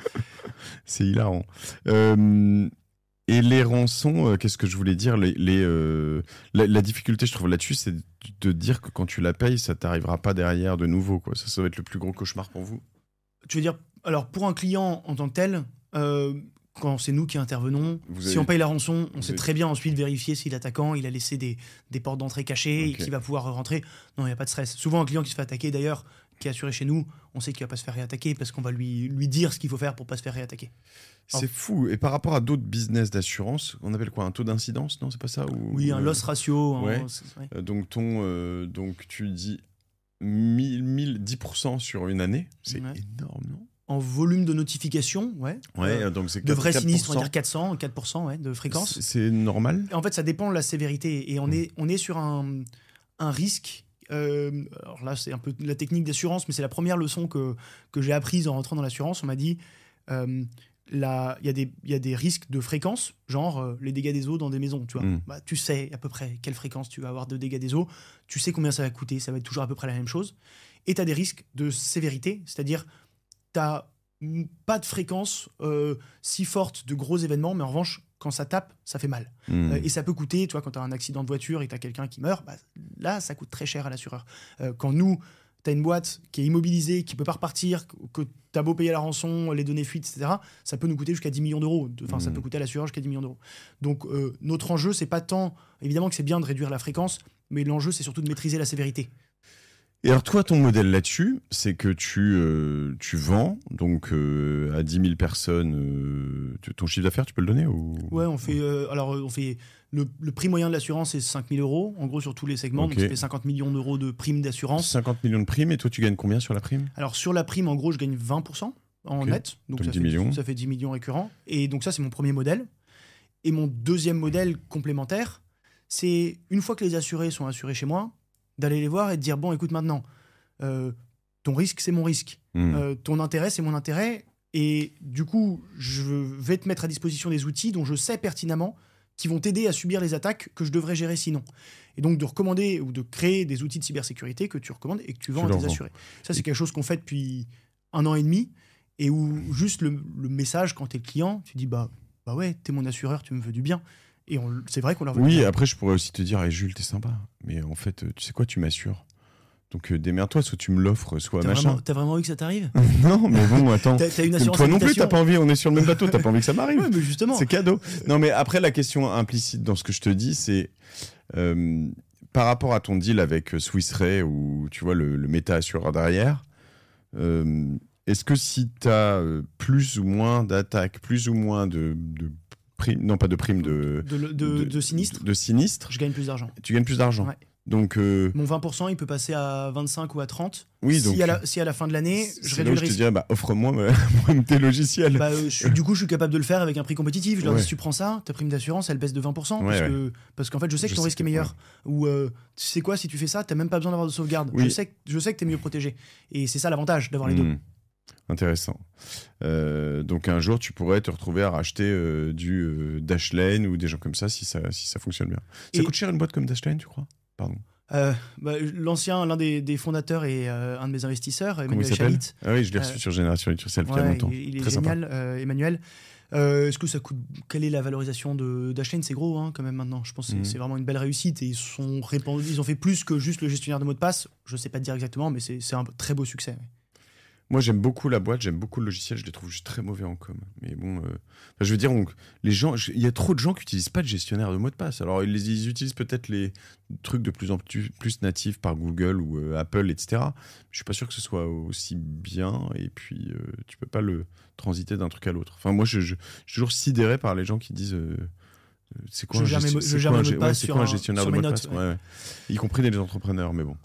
C'est hilarant. Et les rançons, qu'est-ce que je voulais dire la difficulté, je trouve, là-dessus, c'est de dire que quand tu la payes, ça t'arrivera pas derrière de nouveau, quoi. Ça va être le plus gros cauchemar pour vous. Tu veux dire, alors pour un client en tant que tel, quand c'est nous qui intervenons, si on paye la rançon, on sait très bien ensuite vérifier si l'attaquant il a laissé des portes d'entrée cachées et qu'il va pouvoir rentrer. Non, il n'y a pas de stress. Souvent, un client qui se fait attaquer, d'ailleurs, qui est assuré chez nous, on sait qu'il va pas se faire réattaquer parce qu'on va lui dire ce qu'il faut faire pour pas se faire réattaquer. C'est fou. Et par rapport à d'autres business d'assurance, on appelle quoi, un taux d'incidence, non, c'est pas ça Oui, un loss ratio. Ouais. Donc donc tu dis 10% sur une année, c'est énorme, non? En volume de notification, donc c'est de vrais sinistres, on va dire 4% de fréquence. C'est normal. En fait, ça dépend de la sévérité et on est sur un risque. Alors là, c'est un peu la technique d'assurance, mais c'est la première leçon que j'ai apprise en rentrant dans l'assurance. On m'a dit il y a des risques de fréquence, genre les dégâts des eaux dans des maisons. Tu vois, tu sais à peu près quelle fréquence tu vas avoir de dégâts des eaux, tu sais combien ça va coûter, ça va être toujours à peu près la même chose. Et tu as des risques de sévérité, c'est-à-dire tu n'as pas de fréquence si forte de gros événements, mais en revanche, quand ça tape, ça fait mal. Et ça peut coûter, tu vois, quand tu as un accident de voiture et tu as quelqu'un qui meurt, là, ça coûte très cher à l'assureur. Quand nous, tu as une boîte qui est immobilisée, qui ne peut pas repartir, que tu as beau payer la rançon, les données fuites, etc., ça peut nous coûter jusqu'à 10 millions d'euros. Enfin, ça peut coûter à l'assureur jusqu'à 10 millions d'euros. Donc, notre enjeu, c'est pas tant... Évidemment que c'est bien de réduire la fréquence, mais l'enjeu, c'est surtout de maîtriser la sévérité. Et alors toi, ton modèle là-dessus, c'est que tu vends donc à 10 000 personnes. Ton chiffre d'affaires, tu peux le donner ou... Ouais, on fait le prix moyen de l'assurance, c'est 5 000 €, en gros sur tous les segments. Donc ça fait 50 millions d'euros de primes d'assurance. 50 millions de primes, et toi tu gagnes combien sur la prime? Alors sur la prime, en gros, je gagne 20% en net. Donc ça 10 millions. Ça fait 10 millions récurrents. Et donc ça, c'est mon premier modèle. Et mon deuxième modèle complémentaire, c'est une fois que les assurés sont assurés chez moi, d'aller les voir et de dire bon, écoute, maintenant, ton risque, c'est mon risque. Ton intérêt, c'est mon intérêt. Et du coup, je vais te mettre à disposition des outils dont je sais pertinemment qui vont t'aider à subir les attaques que je devrais gérer sinon. Et donc de recommander ou de créer des outils de cybersécurité que tu recommandes et que tu vends à tes assurés. Ça, c'est quelque chose qu'on fait depuis 1 an et demi et où juste le message, quand tu es le client, tu dis bah ouais, t'es mon assureur, tu me veux du bien. Et c'est vrai qu'on leur veut Oui, bien. après, je pourrais aussi te dire, hey, Jules, t'es sympa. Mais en fait, tu sais quoi, tu m'assures. Donc démerde-toi, soit tu me l'offres, soit machin. T'as vraiment envie que ça t'arrive? Non, mais bon, attends. T'as une assurance. Toi non plus, t'as pas envie, on est sur le même bateau, t'as pas envie que ça m'arrive. Ouais, mais justement. C'est cadeau. Non, mais après, la question implicite dans ce que je te dis, c'est par rapport à ton deal avec Swiss Re, où tu vois le méta-assureur derrière, est-ce que si t'as plus ou moins d'attaques, plus ou moins de primes, non pas de primes, de sinistres. De sinistres. Je gagne plus d'argent. Tu gagnes plus d'argent. Ouais. Donc, mon 20%, il peut passer à 25 ou à 30. Oui, si, donc, à la fin de l'année, je réduis là où le je te risque. dirais, offre-moi tes logiciels. Du coup, je suis capable de le faire avec un prix compétitif. Je leur dis, Ouais. si tu prends ça, ta prime d'assurance, elle baisse de 20%. Ouais, Parce qu'en fait, je sais que ton risque est meilleur. Ou tu sais quoi, si tu fais ça, t'as même pas besoin d'avoir de sauvegarde. Oui. Je sais que t'es mieux protégé. Et c'est ça l'avantage d'avoir les deux. Intéressant. Donc un jour, tu pourrais te retrouver à racheter du Dashlane ou des gens comme ça si ça fonctionne bien. Ça coûte cher une boîte comme Dashlane, tu crois? Pardon. L'un des fondateurs et un de mes investisseurs, Emmanuel Chalit. Ah oui, je l'ai reçu sur Génération Yourself il y a longtemps. Il est Très génial, Emmanuel. Est-ce que ça coûte? Quelle est la valorisation de Dashlane? C'est gros quand même maintenant. Je pense que c'est vraiment une belle réussite et ils ont fait plus que juste le gestionnaire de mots de passe. Je sais pas te dire exactement, mais c'est un très beau succès. Ouais. Moi, j'aime beaucoup la boîte, j'aime beaucoup le logiciel, je les trouve juste très mauvais en com. Mais bon, je veux dire, donc, les gens, il y a trop de gens qui n'utilisent pas de gestionnaire de mots de passe. Alors, ils utilisent peut-être les trucs de plus en plus natifs par Google ou Apple, etc. Je suis pas sûr que ce soit aussi bien. Et puis, tu peux pas le transiter d'un truc à l'autre. Enfin, moi, je suis toujours sidéré par les gens qui disent. C'est quoi un gestionnaire de mots de passe, ouais. Y compris des entrepreneurs, mais bon.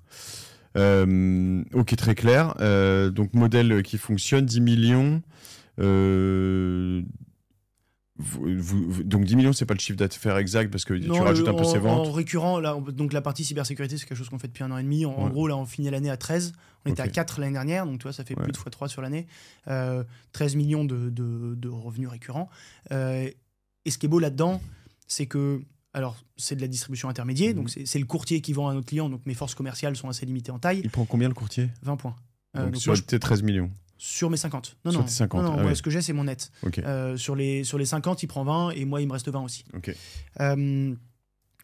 Ok, très clair. Donc, modèle qui fonctionne, 10 millions. Donc, 10 millions, c'est pas le chiffre d'affaires exact parce que tu rajoutes un peu ses ventes. En récurrent, là, donc la partie cybersécurité, c'est quelque chose qu'on fait depuis 1 an et demi. En gros, là, on finit l'année à 13. On était à 4 l'année dernière, donc tu vois, ça fait plus de x3 sur l'année. 13 millions de revenus récurrents. Et ce qui est beau là-dedans, c'est que. Alors, c'est de la distribution intermédiaire, donc c'est le courtier qui vend à notre client, donc mes forces commerciales sont assez limitées en taille. Il prend combien le courtier? 20 points. Donc sur tes 13 millions? Sur mes 50. Sur tes 50. Non, moi, ce que j'ai, c'est mon net. Okay. Sur les 50, il prend 20 et moi, il me reste 20 aussi. Okay.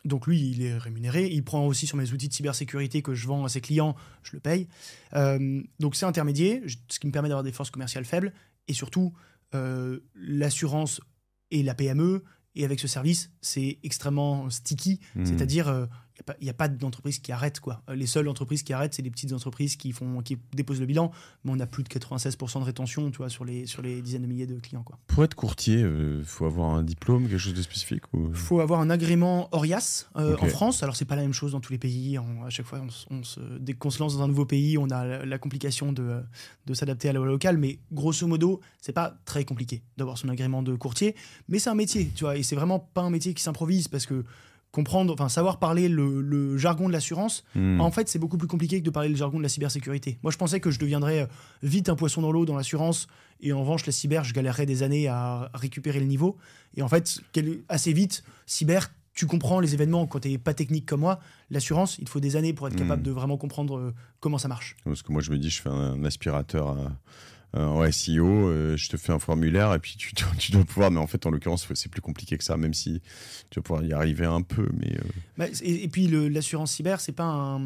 Donc lui, il est rémunéré. Il prend aussi sur mes outils de cybersécurité que je vends à ses clients, je le paye. Donc c'est intermédiaire, ce qui me permet d'avoir des forces commerciales faibles. Et surtout, l'assurance et la PME. Et avec ce service, c'est extrêmement sticky. C'est-à-dire, il n'y a pas d'entreprise qui arrête, quoi. Les seules entreprises qui arrêtent, c'est les petites entreprises qui déposent le bilan. Mais on a plus de 96% de rétention, tu vois, sur les dizaines de milliers de clients, quoi. Pour être courtier, faut avoir un diplôme, quelque chose de spécifique ou... Faut avoir un agrément ORIAS en France. Alors, c'est pas la même chose dans tous les pays. À chaque fois, dès qu'on se lance dans un nouveau pays, on a la complication de s'adapter à la loi locale. Mais grosso modo, c'est pas très compliqué d'avoir son agrément de courtier. Mais c'est un métier, tu vois. Et c'est vraiment pas un métier qui s'improvise parce que savoir parler le jargon de l'assurance, en fait, c'est beaucoup plus compliqué que de parler le jargon de la cybersécurité. Moi, je pensais que je deviendrais vite un poisson dans l'eau dans l'assurance, et en revanche, la cyber, je galérerais des années à récupérer le niveau. Et en fait, assez vite, cyber, tu comprends les événements quand t'es pas technique comme moi. L'assurance, il te faut des années pour être capable de vraiment comprendre comment ça marche. Parce que moi, je me dis, je fais un aspirateur en SEO, je te fais un formulaire et puis tu dois pouvoir, mais en fait en l'occurrence c'est plus compliqué que ça, même si tu vas pouvoir y arriver un peu, mais et puis l'assurance cyber, c'est pas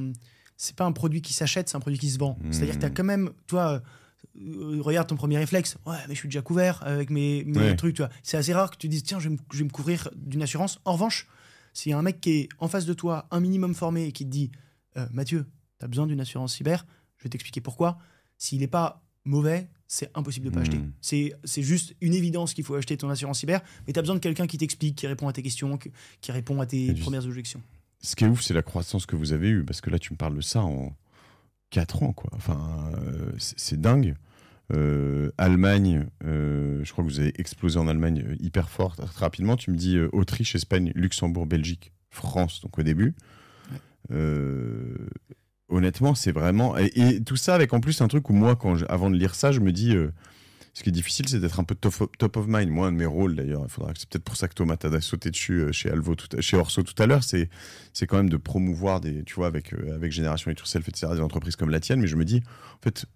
un produit qui s'achète, c'est un produit qui se vend. C'est-à-dire que t'as quand même, toi, regarde ton premier réflexe, ouais mais je suis déjà couvert avec mes trucs, tu vois. C'est assez rare que tu dises tiens je vais me couvrir d'une assurance. En revanche, s'il y a un mec qui est en face de toi, un minimum formé, et qui te dit Mathieu, t'as besoin d'une assurance cyber, je vais t'expliquer pourquoi. S'il n'est pas mauvais, c'est impossible de pas acheter. C'est juste une évidence qu'il faut acheter ton assurance cyber, mais tu as besoin de quelqu'un qui t'explique, qui répond à tes questions, qui répond à tes premières objections. Ce qui est ouf, c'est la croissance que vous avez eue, parce que là, tu me parles de ça en 4 ans, quoi. Enfin, c'est dingue. Allemagne, je crois que vous avez explosé en Allemagne hyper fort, très rapidement. Tu me dis Autriche, Espagne, Luxembourg, Belgique, France, donc au début. Honnêtement, c'est vraiment... Et tout ça avec en plus un truc où moi, avant de lire ça, je me dis... ce qui est difficile, c'est d'être un peu top of mind. Moi, un de mes rôles, d'ailleurs, c'est peut-être pour ça que Thomas t'a sauté dessus chez Orso tout à l'heure, c'est quand même de promouvoir, tu vois, avec Génération Yourself, etc., des entreprises comme la tienne. Mais je me dis, en fait,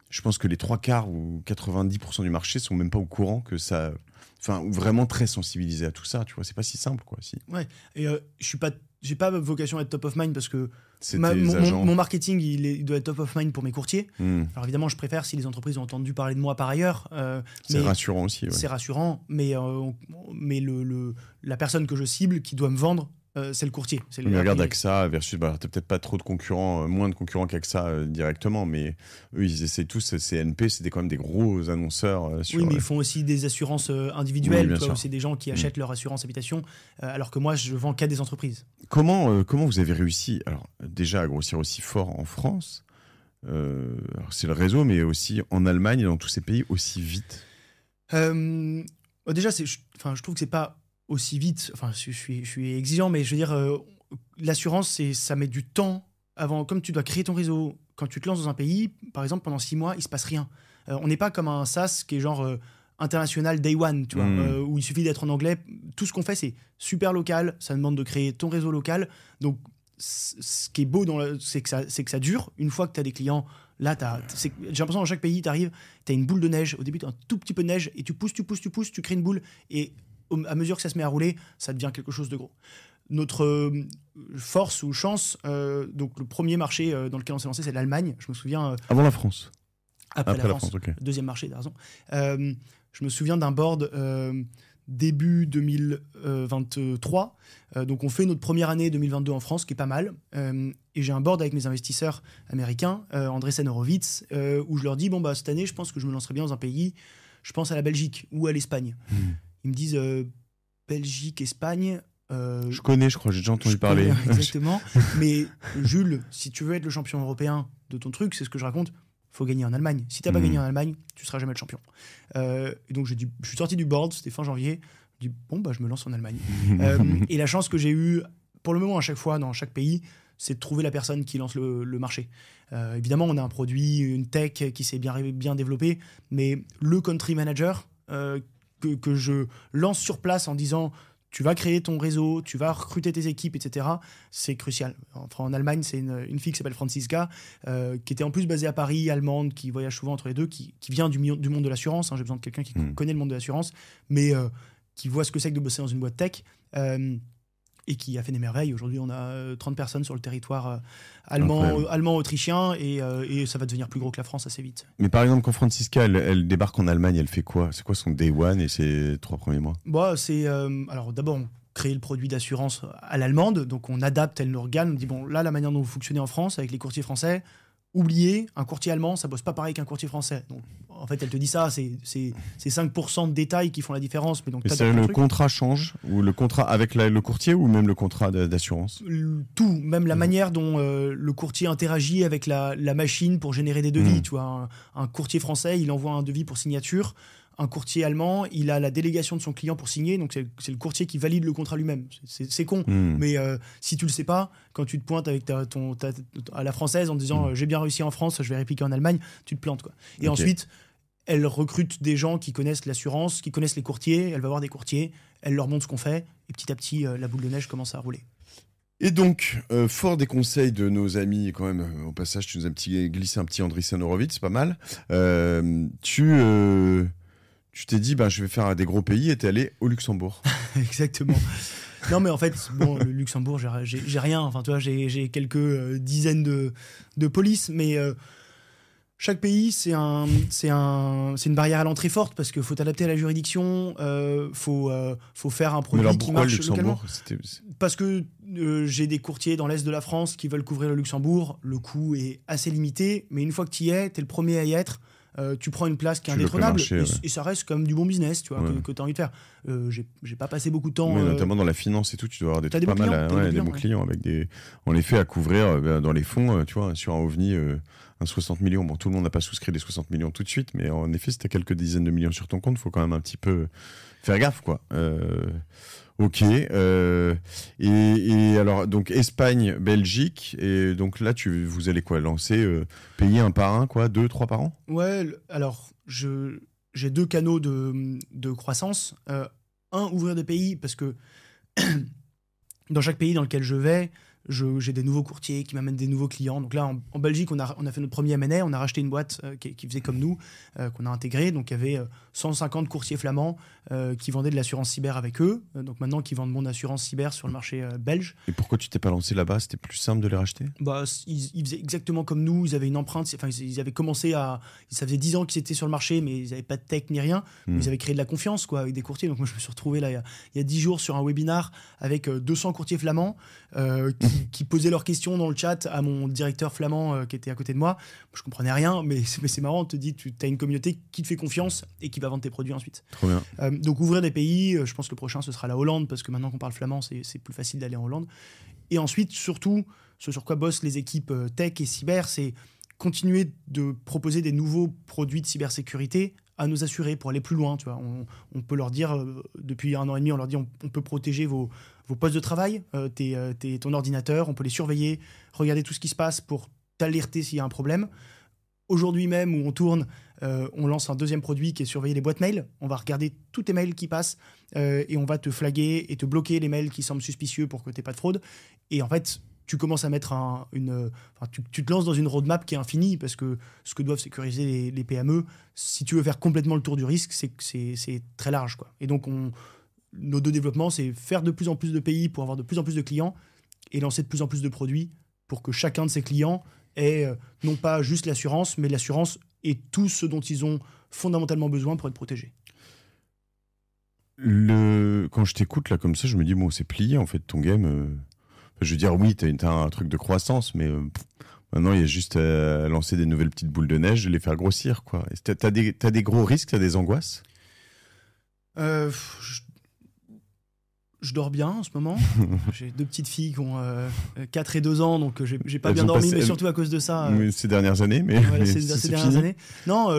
je pense que les 3/4 ou 90% du marché sont même pas au courant que ça... Enfin, vraiment très sensibilisés à tout ça, tu vois. C'est pas si simple, quoi. Si. Ouais, et j'ai pas vocation à être top of mind parce que mon marketing, il doit être top of mind pour mes courtiers. Alors évidemment, je préfère si les entreprises ont entendu parler de moi par ailleurs. C'est rassurant aussi. Ouais. C'est rassurant, mais la personne que je cible, qui doit me vendre, c'est le courtier. Mais regarde AXA versus, t'as peut-être pas trop de concurrents, moins de concurrents qu'AXA directement, mais eux ils essayent tous. CNP, c'était quand même des gros annonceurs. Oui, mais ils font aussi des assurances individuelles. C'est des gens qui achètent leur assurance habitation, alors que moi je vends qu'à des entreprises. Comment vous avez réussi, alors déjà à grossir aussi fort en France? Alors c'est le réseau, mais aussi en Allemagne et dans tous ces pays aussi vite. Déjà, je trouve que c'est pas aussi vite. Enfin, je suis exigeant, mais je veux dire, l'assurance, ça met du temps avant. Comme tu dois créer ton réseau, quand tu te lances dans un pays, par exemple, pendant 6 mois, il se passe rien. On n'est pas comme un SaaS qui est genre international day one, tu vois, où il suffit d'être en anglais. Tout ce qu'on fait, c'est super local. Ça demande de créer ton réseau local. Donc, ce qui est beau, c'est que ça dure. Une fois que tu as des clients, là, j'ai l'impression dans chaque pays, tu arrives, tu as une boule de neige. Au début, tu as un tout petit peu de neige et tu pousses, tu crées une boule. Et à mesure que ça se met à rouler, ça devient quelque chose de gros. Notre force ou chance, donc le premier marché dans lequel on s'est lancé, c'est l'Allemagne. Je me souviens. Avant la France. Après la France, okay. Deuxième marché, t'as raison. Je me souviens d'un board début 2023. Donc on fait notre première année 2022 en France, qui est pas mal. Et j'ai un board avec mes investisseurs américains, Andreessen Horowitz, où je leur dis, cette année, je pense que je me lancerai bien dans un pays. Je pense à la Belgique ou à l'Espagne. Ils me disent Belgique, Espagne. Je connais, je crois, j'ai déjà entendu parler. Exactement. Mais Jules, si tu veux être le champion européen de ton truc, c'est ce que je raconte, faut gagner en Allemagne. Si t'as pas gagné en Allemagne, tu seras jamais le champion. Et donc je suis sorti du board, c'était fin janvier. Je dis je me lance en Allemagne. Et la chance que j'ai eue, pour le moment à chaque fois, dans chaque pays, c'est de trouver la personne qui lance le marché. Évidemment, on a un produit, une tech qui s'est bien développée, mais le country manager que je lance sur place en disant tu vas créer ton réseau, tu vas recruter tes équipes, etc. C'est crucial. En Allemagne, c'est une fille qui s'appelle Franziska, qui était en plus basée à Paris, allemande, qui voyage souvent entre les deux, qui vient du monde de l'assurance. J'ai besoin de quelqu'un qui connaît le monde de l'assurance, mais qui voit ce que c'est que de bosser dans une boîte tech. Et qui a fait des merveilles. Aujourd'hui, on a 30 personnes sur le territoire allemand-autrichien, et ça va devenir plus gros que la France assez vite. Mais par exemple, quand Franziska, elle débarque en Allemagne, elle fait quoi? C'est quoi son day one et ses 3 premiers mois? Alors d'abord, on crée le produit d'assurance à l'allemande, donc on adapte, elle nous regarde, on dit là, la manière dont vous fonctionnez en France avec les courtiers français, oubliez, un courtier allemand, ça bosse pas pareil qu'un courtier français. Donc, en fait, elle te dit ça, c'est 5% de détails qui font la différence. Mais donc, le contrat change, ou le contrat avec le courtier, ou même le contrat d'assurance? Tout, même la manière dont le courtier interagit avec la machine pour générer des devis. Tu vois, un courtier français, il envoie un devis pour signature. Un courtier allemand, il a la délégation de son client pour signer, donc c'est le courtier qui valide le contrat lui-même. C'est con, mais si tu le sais pas, quand tu te pointes avec à la française en disant j'ai bien réussi en France, je vais répliquer en Allemagne, tu te plantes, quoi. Et ensuite, elle recrute des gens qui connaissent l'assurance, qui connaissent les courtiers, elle va voir des courtiers, elle leur montre ce qu'on fait, et petit à petit, la boule de neige commence à rouler. Et donc, fort des conseils de nos amis, quand même, au passage, tu nous as glissé un petit Andreessen Horowitz, c'est pas mal. Tu t'es dit, je vais faire des gros pays, et t'es allé au Luxembourg. Exactement. Non, mais en fait, le Luxembourg, j'ai rien. Enfin, tu vois, j'ai quelques dizaines de polices, mais chaque pays, c'est une barrière à l'entrée forte parce qu'il faut t'adapter à la juridiction, faut faire un produit qui marche localement. Parce que j'ai des courtiers dans l'est de la France qui veulent couvrir le Luxembourg. Le coût est assez limité, mais une fois que tu y es, t'es le premier à y être. Tu prends une place qui est indétrônable et ça reste comme du bon business, tu vois, que tu as envie de faire. J'ai pas passé beaucoup de temps. Notamment dans la finance et tout, tu dois avoir des trucs pas mal, des bons clients avec en effet, à couvrir dans les fonds, tu vois, sur un OVNI, un 60 millions. Bon, tout le monde n'a pas souscrit les 60 millions tout de suite, mais en effet, si tu as quelques dizaines de millions sur ton compte, il faut quand même un petit peu faire gaffe, quoi. Ok. Et alors, donc Espagne, Belgique, et donc là, vous allez quoi, lancer, payer un par un, quoi, 2, 3 par an? Ouais, alors, j'ai 2 canaux de croissance. Un, ouvrir des pays, parce que dans chaque pays dans lequel je vais, J'ai des nouveaux courtiers qui m'amènent des nouveaux clients. Donc là, en Belgique, on a fait notre premier M&A. On a racheté une boîte qui faisait comme nous, qu'on a intégrée. Donc, il y avait 150 courtiers flamands qui vendaient de l'assurance cyber avec eux. Donc maintenant, qui vendent mon assurance cyber sur le marché belge. Et pourquoi tu t'es pas lancé là-bas? C'était plus simple de les racheter? Ils faisaient exactement comme nous. Ils avaient une empreinte. Enfin, ils avaient commencé à... Ça faisait 10 ans qu'ils étaient sur le marché, mais ils n'avaient pas de tech ni rien. Ils avaient créé de la confiance quoi, avec des courtiers. Donc moi, je me suis retrouvé là, il y a 10 jours sur un webinar avec 200 courtiers flamands qui posaient leurs questions dans le chat à mon directeur flamand qui était à côté de moi. Je comprenais rien, mais c'est marrant, on te dit tu as une communauté qui te fait confiance et qui va vendre tes produits ensuite. Trop bien. Donc ouvrir des pays, je pense que le prochain ce sera la Hollande, parce que maintenant qu'on parle flamand, c'est plus facile d'aller en Hollande. Et ensuite, surtout, ce sur quoi bossent les équipes tech et cyber, c'est continuer de proposer des nouveaux produits de cybersécurité à nos assurés pour aller plus loin. Tu vois. On peut leur dire, depuis 1 an et demi, on leur dit on peut protéger vos postes de travail, ton ordinateur, on peut les surveiller, regarder tout ce qui se passe pour t'alerter s'il y a un problème. Aujourd'hui même, où on tourne, on lance un deuxième produit qui est surveiller les boîtes mail. On va regarder tous tes mails qui passent et on va te flaguer et te bloquer les mails qui semblent suspicieux pour que tu n'aies pas de fraude. Et en fait, tu commences à mettre tu te lances dans une roadmap qui est infinie, parce que ce que doivent sécuriser les PME, si tu veux faire complètement le tour du risque, c'est très large, quoi. Et donc, nos 2 développements, c'est faire de plus en plus de pays pour avoir de plus en plus de clients et lancer de plus en plus de produits pour que chacun de ces clients ait non pas juste l'assurance, mais l'assurance et tout ce dont ils ont fondamentalement besoin pour être protégés. Quand je t'écoute là comme ça, je me dis, bon, c'est plié en fait ton game. Je veux dire, oui, t'as un truc de croissance, mais maintenant, il y a juste à lancer des nouvelles petites boules de neige et les faire grossir, quoi. T'as des gros risques, t'as des angoisses? Je dors bien en ce moment. J'ai 2 petites filles qui ont 4 et 2 ans, donc j'ai pas bien dormi, mais surtout à cause de ça. Ces dernières années, mais ces dernières années. Non,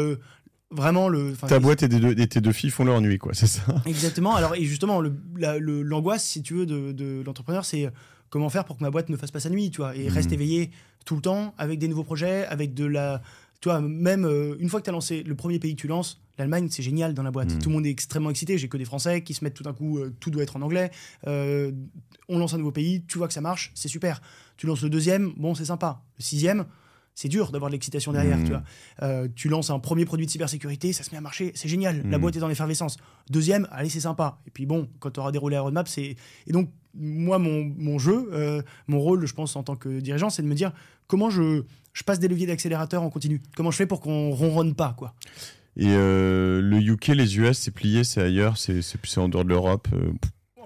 vraiment ta boîte et tes 2 filles font leur nuit, quoi, c'est ça? Exactement. Alors, et justement, l'angoisse, si tu veux, de l'entrepreneur, c'est comment faire pour que ma boîte ne fasse pas sa nuit, tu vois, et reste éveillé tout le temps avec des nouveaux projets, avec de la... Tu vois, même une fois que tu as lancé le premier pays que tu lances, l'Allemagne, c'est génial dans la boîte. Tout le monde est extrêmement excité. J'ai que des Français qui se mettent tout d'un coup, tout doit être en anglais. On lance un nouveau pays, tu vois que ça marche, c'est super. Tu lances le 2e, bon, c'est sympa. Le 6e, c'est dur d'avoir de l'excitation derrière, tu vois. Tu lances un premier produit de cybersécurité, ça se met à marcher, c'est génial. La boîte est dans l'effervescence. 2e, allez, c'est sympa. Et puis bon, quand tu auras déroulé la roadmap, c'est... Et donc, moi, mon jeu, mon rôle, je pense, en tant que dirigeant, c'est de me dire comment je passe des leviers d'accélérateur en continu. Comment je fais pour qu'on ronronne pas, quoi. Et le UK, les US, c'est plié, c'est ailleurs, c'est en dehors de l'Europe.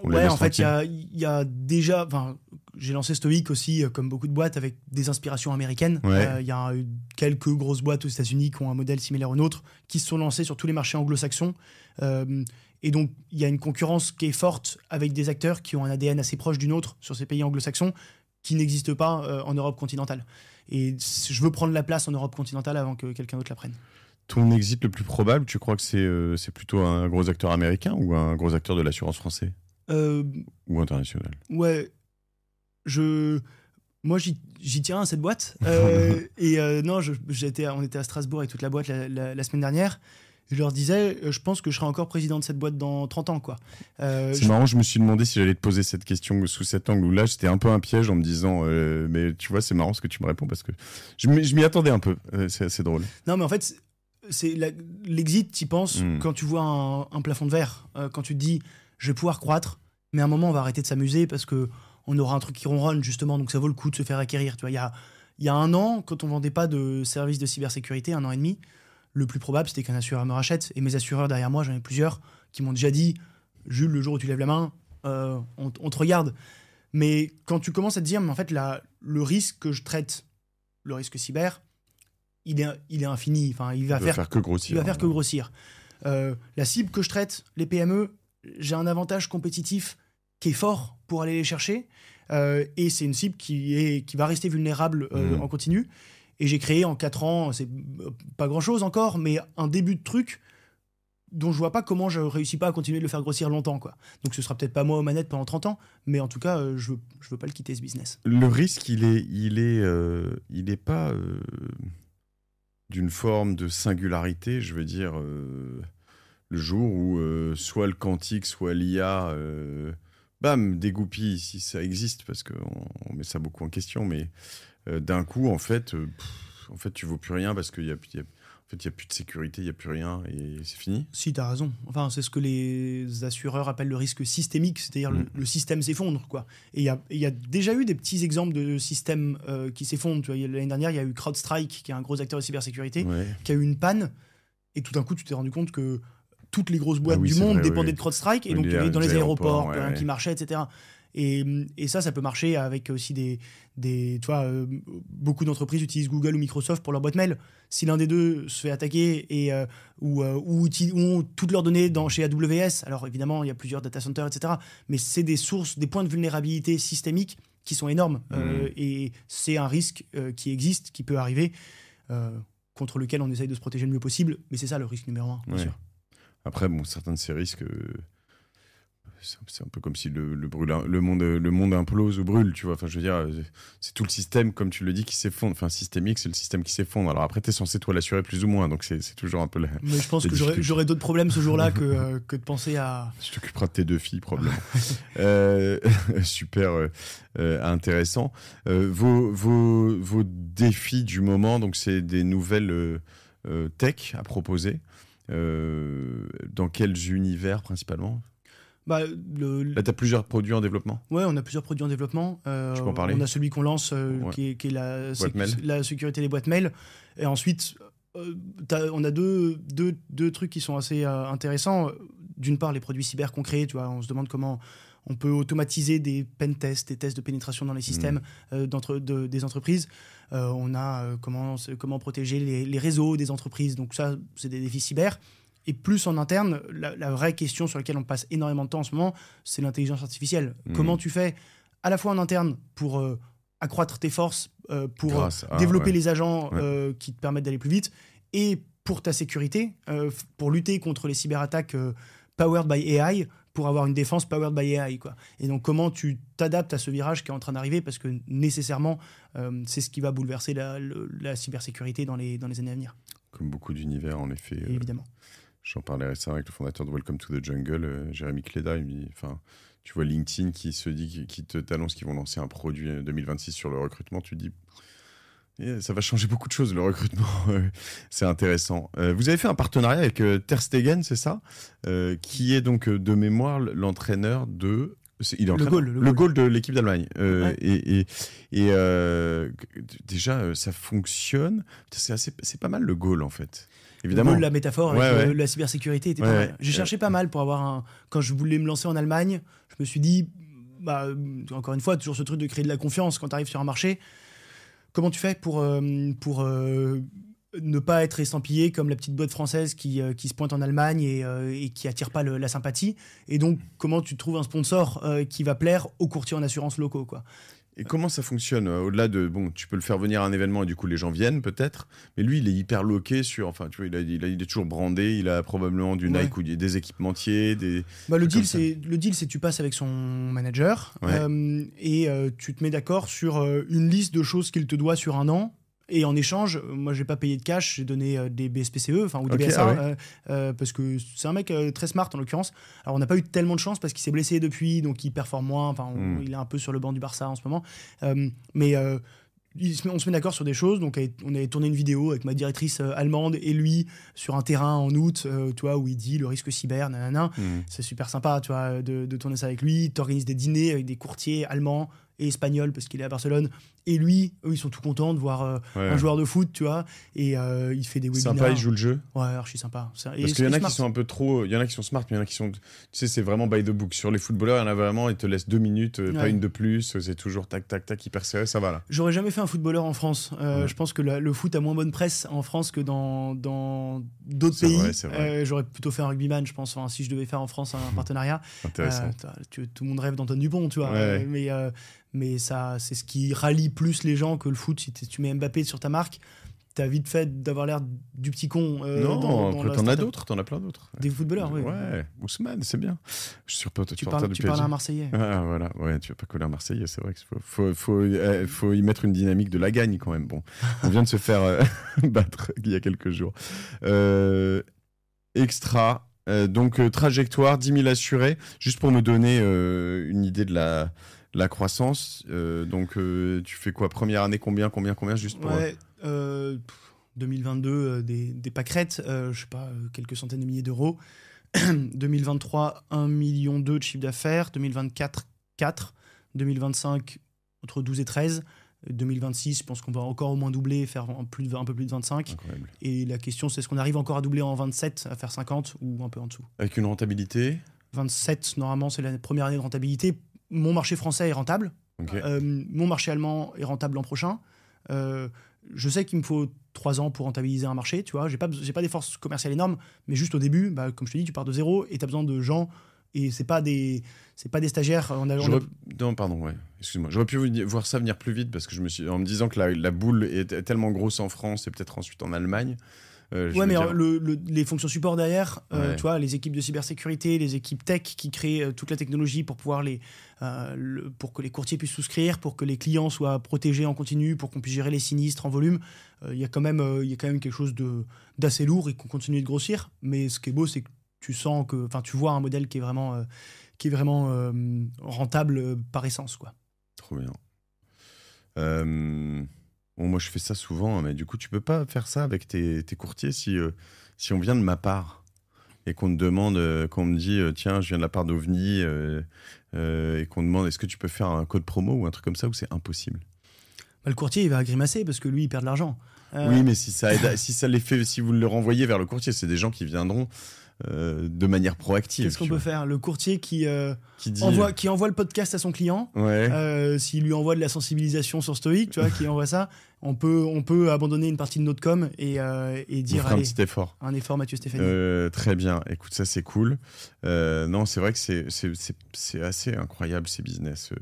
Ouais, en fait, il y a déjà... J'ai lancé Stoic aussi, comme beaucoup de boîtes, avec des inspirations américaines. Ouais. Il y a quelques grosses boîtes aux États-Unis qui ont un modèle similaire au nôtre, qui se sont lancées sur tous les marchés anglo-saxons. Et donc, il y a une concurrence qui est forte avec des acteurs qui ont un ADN assez proche du nôtre sur ces pays anglo-saxons, qui n'existent pas en Europe continentale. Et je veux prendre la place en Europe continentale avant que quelqu'un d'autre la prenne. Ton exit le plus probable, tu crois que c'est plutôt un gros acteur américain ou un gros acteur de l'assurance français ou international? Ouais, moi j'y tiens à cette boîte. Non, on était à Strasbourg avec toute la boîte la semaine dernière. Je leur disais, je pense que je serai encore président de cette boîte dans 30 ans, quoi. C'est marrant, je me suis demandé si j'allais te poser cette question sous cet angle où là, c'était un peu un piège en me disant, mais tu vois, c'est marrant ce que tu me réponds parce que je m'y attendais un peu. C'est assez drôle. Non, mais en fait, l'exit, tu y penses quand tu vois un plafond de verre, quand tu te dis, je vais pouvoir croître, mais à un moment, on va arrêter de s'amuser parce que on aura un truc qui ronronne, justement, donc ça vaut le coup de se faire acquérir. Tu vois, il y a 1 an, quand on vendait pas de services de cybersécurité, 1 an et demi, le plus probable, c'était qu'un assureur me rachète. Et mes assureurs derrière moi, j'en ai plusieurs, qui m'ont déjà dit, Jules, le jour où tu lèves la main, on te regarde. Mais quand tu commences à te dire, mais en fait, le risque que je traite, le risque cyber, il est infini. Enfin, il va faire que grossir. Il va faire que grossir. La cible que je traite, les PME, j'ai un avantage compétitif qui est fort pour aller les chercher. Et c'est une cible qui va rester vulnérable en continu. Et j'ai créé en 4 ans, c'est pas grand-chose encore, mais un début de truc dont je vois pas comment je réussis pas à continuer de le faire grossir longtemps, quoi. Donc ce sera peut-être pas moi aux manettes pendant 30 ans, mais en tout cas, je veux pas le quitter, ce business. Le risque, il est pas d'une forme de singularité, je veux dire, le jour où soit le quantique, soit l'IA bam, dégoupille si ça existe, parce qu'on met ça beaucoup en question, mais d'un coup, en fait, tu vaux plus rien parce qu'il y a plus de sécurité, il n'y a plus rien et c'est fini. Si, tu as raison. Enfin, c'est ce que les assureurs appellent le risque systémique, c'est-à-dire le système s'effondre, quoi. Et il y a déjà eu des petits exemples de systèmes qui s'effondrent. Tu vois, l'année dernière, il y a eu CrowdStrike, qui est un gros acteur de cybersécurité, qui a eu une panne. Et tout d'un coup, tu t'es rendu compte que toutes les grosses boîtes du monde dépendaient de CrowdStrike. Et donc, tu dans les aéroports qui marchaient, etc. Et ça peut marcher avec aussi tu vois, beaucoup d'entreprises utilisent Google ou Microsoft pour leur boîte mail. Si l'un des deux se fait attaquer ou ont toutes leurs données chez AWS, alors évidemment, il y a plusieurs data centers, etc. Mais c'est des points de vulnérabilité systémiques qui sont énormes. Et c'est un risque qui existe, qui peut arriver, contre lequel on essaye de se protéger le mieux possible. Mais c'est ça le risque numéro 1, bien sûr. Après, certains de ces risques... c'est un peu comme si le monde implose ou brûle, tu vois. Enfin, je veux dire, c'est tout le système, comme tu le dis, qui s'effondre. Enfin, systémique, c'est le système qui s'effondre. Alors après, t'es censé, toi, l'assurer plus ou moins. Donc, c'est toujours un peu Mais je pense que j'aurais d'autres problèmes ce jour-là que de penser à... Je t'occuperas de tes 2 filles, probablement. Super intéressant. Vos défis du moment, donc c'est des nouvelles tech à proposer. Dans quels univers, principalement ? Là, tu as plusieurs produits en développement ? Ouais, on a plusieurs produits en développement. Je peux en parler ? On a celui qu'on lance, qui est la sécurité des boîtes mail. Et ensuite, on a deux trucs qui sont assez intéressants. D'une part, les produits cyber qu'on crée. Tu vois, on se demande comment on peut automatiser des pen tests, des tests de pénétration dans les systèmes des entreprises. On a comment protéger les réseaux des entreprises. Donc ça, c'est des défis cyber. Et plus en interne, la vraie question sur laquelle on passe énormément de temps en ce moment, c'est l'intelligence artificielle. Comment tu fais à la fois en interne pour accroître tes forces, pour développer les agents qui te permettent d'aller plus vite, et pour ta sécurité, pour lutter contre les cyberattaques powered by AI, pour avoir une défense powered by AI, quoi. Et donc, comment tu t'adaptes à ce virage qui est en train d'arriver, parce que nécessairement, c'est ce qui va bouleverser la cybersécurité dans les années à venir. Comme beaucoup d'univers, en effet. Évidemment. J'en parlais récemment avec le fondateur de Welcome to the Jungle, Jérémy Cléda. Il me dit, tu vois LinkedIn qui t'annonce qu'ils vont lancer un produit 2026 sur le recrutement. Tu te dis, ça va changer beaucoup de choses, le recrutement. C'est intéressant. Vous avez fait un partenariat avec Ter Stegen, c'est ça, qui est donc de mémoire l'entraîneur de... Le goal de l'équipe d'Allemagne. Et déjà, ça fonctionne. C'est pas mal le goal, en fait. Évidemment. La métaphore avec la cybersécurité était pas mal. J'ai cherché pas mal pour avoir quand je voulais me lancer en Allemagne, je me suis dit, encore une fois, toujours ce truc de créer de la confiance quand tu arrives sur un marché. Comment tu fais pour ne pas être estampillé comme la petite boîte française qui se pointe en Allemagne et qui attire pas la sympathie. Et donc, comment tu trouves un sponsor qui va plaire aux courtiers en assurance locaux, quoi. Et comment ça fonctionne au-delà de tu peux le faire venir à un événement et du coup les gens viennent peut-être, mais lui il est hyper loqué sur, enfin tu vois, il est toujours brandé, il a probablement du Nike ou des équipementiers, le deal c'est tu passes avec son manager et tu te mets d'accord sur une liste de choses qu'il te doit sur un an. Et en échange, moi, j'ai pas payé de cash, j'ai donné des BSPCE, ou des BSA, parce que c'est un mec très smart en l'occurrence. Alors, on n'a pas eu tellement de chance parce qu'il s'est blessé depuis, donc il performe moins. Il est un peu sur le banc du Barça en ce moment. Mais on se met d'accord sur des choses. Donc, on avait tourné une vidéo avec ma directrice allemande et lui sur un terrain en août, tu vois, où il dit le risque cyber, nanana. C'est super sympa, tu vois, de tourner ça avec lui. T'organises des dîners avec des courtiers allemands et espagnols parce qu'il est à Barcelone. Et lui, eux, ils sont tout contents de voir un joueur de foot, tu vois. Et il fait des webinaires. Sympa, il joue le jeu. Ouais, archi sympa. Parce qu'il y en a qui sont un peu trop... Il y en a qui sont smart, mais il y en a qui sont... Tu sais, c'est vraiment by the book. Sur les footballeurs, il y en a vraiment, ils te laissent 2 minutes, pas une de plus. C'est toujours tac, tac, tac, hyper serré, ça va là. J'aurais jamais fait un footballeur en France. Je pense que le foot a moins bonne presse en France que dans d'autres pays. C'est vrai. J'aurais plutôt fait un rugbyman, je pense, si je devais faire en France un partenariat. Intéressant. Tout le monde rêve d'Antoine Dupont, tu vois. Mais ça, c'est ce qui rallie plus les gens que le foot. Si tu mets Mbappé sur ta marque, t'as vite fait d'avoir l'air du petit con. Non, t'en as d'autres, t'en as plein d'autres. Des footballeurs, oui. Ouais, Ousmane, c'est bien. Je suis supporter du PSG. Tu parles à un Marseillais. Ah, voilà, ouais, tu vas pas coller un Marseillais, c'est vrai qu'il faut y mettre une dynamique de la gagne quand même. Bon, on vient de se faire battre il y a quelques jours. Extra. Donc, trajectoire, 10 000 assurés. Juste pour me donner une idée de la croissance. Donc, tu fais quoi? Première année, combien juste pour... 2022, des pâquerettes, je sais pas, quelques centaines de milliers d'euros. 2023, 1,2 million de chiffre d'affaires. 2024, 4. 2025, entre 12 et 13. 2026, je pense qu'on va encore au moins doubler, faire un peu plus de 25. Incroyable. Et la question, c'est est-ce qu'on arrive encore à doubler en 27, à faire 50 ou un peu en dessous? Avec une rentabilité? 27, normalement, c'est la première année de rentabilité. Mon marché français est rentable. Okay. Mon marché allemand est rentable l'an prochain. Je sais qu'il me faut 3 ans pour rentabiliser un marché, tu vois. J'ai pas des forces commerciales énormes, mais juste au début, comme je te dis, tu pars de zéro et tu as besoin de gens. Et c'est pas des stagiaires. Non, pardon, ouais. Excuse-moi. J'aurais pu voir ça venir plus vite parce que en me disant que la boule est tellement grosse en France et peut-être ensuite en Allemagne. Ouais, mais les fonctions support derrière, tu vois, les équipes de cybersécurité, les équipes tech qui créent toute la technologie pour pouvoir pour que les courtiers puissent souscrire, pour que les clients soient protégés en continu, pour qu'on puisse gérer les sinistres en volume. Il y a quand même quelque chose d'assez lourd et qu'on continue de grossir. Mais ce qui est beau, c'est que tu sens que, tu vois un modèle qui est vraiment rentable par essence, quoi. Trop bien. Bon, moi, je fais ça souvent, mais du coup, tu peux pas faire ça avec tes courtiers si on vient de ma part et qu'on te demande, qu'on me dit, tiens, je viens de la part d'OVNI et qu'on demande, est-ce que tu peux faire un code promo ou un truc comme ça, ou c'est impossible? Le courtier, il va grimacer parce que lui, il perd de l'argent. Oui, mais si ça aide, si vous le renvoyez vers le courtier, c'est des gens qui viendront de manière proactive. Qu'est-ce qu'on peut faire? Le courtier qui dit... envoie le podcast à son client, s'il lui envoie de la sensibilisation sur Stoic, tu vois, qui envoie ça, on peut abandonner une partie de notre com et dire un petit effort. Un effort, Mathieu Stéphanie. Très bien. Écoute, ça c'est cool. Non, c'est vrai que c'est assez incroyable ces business.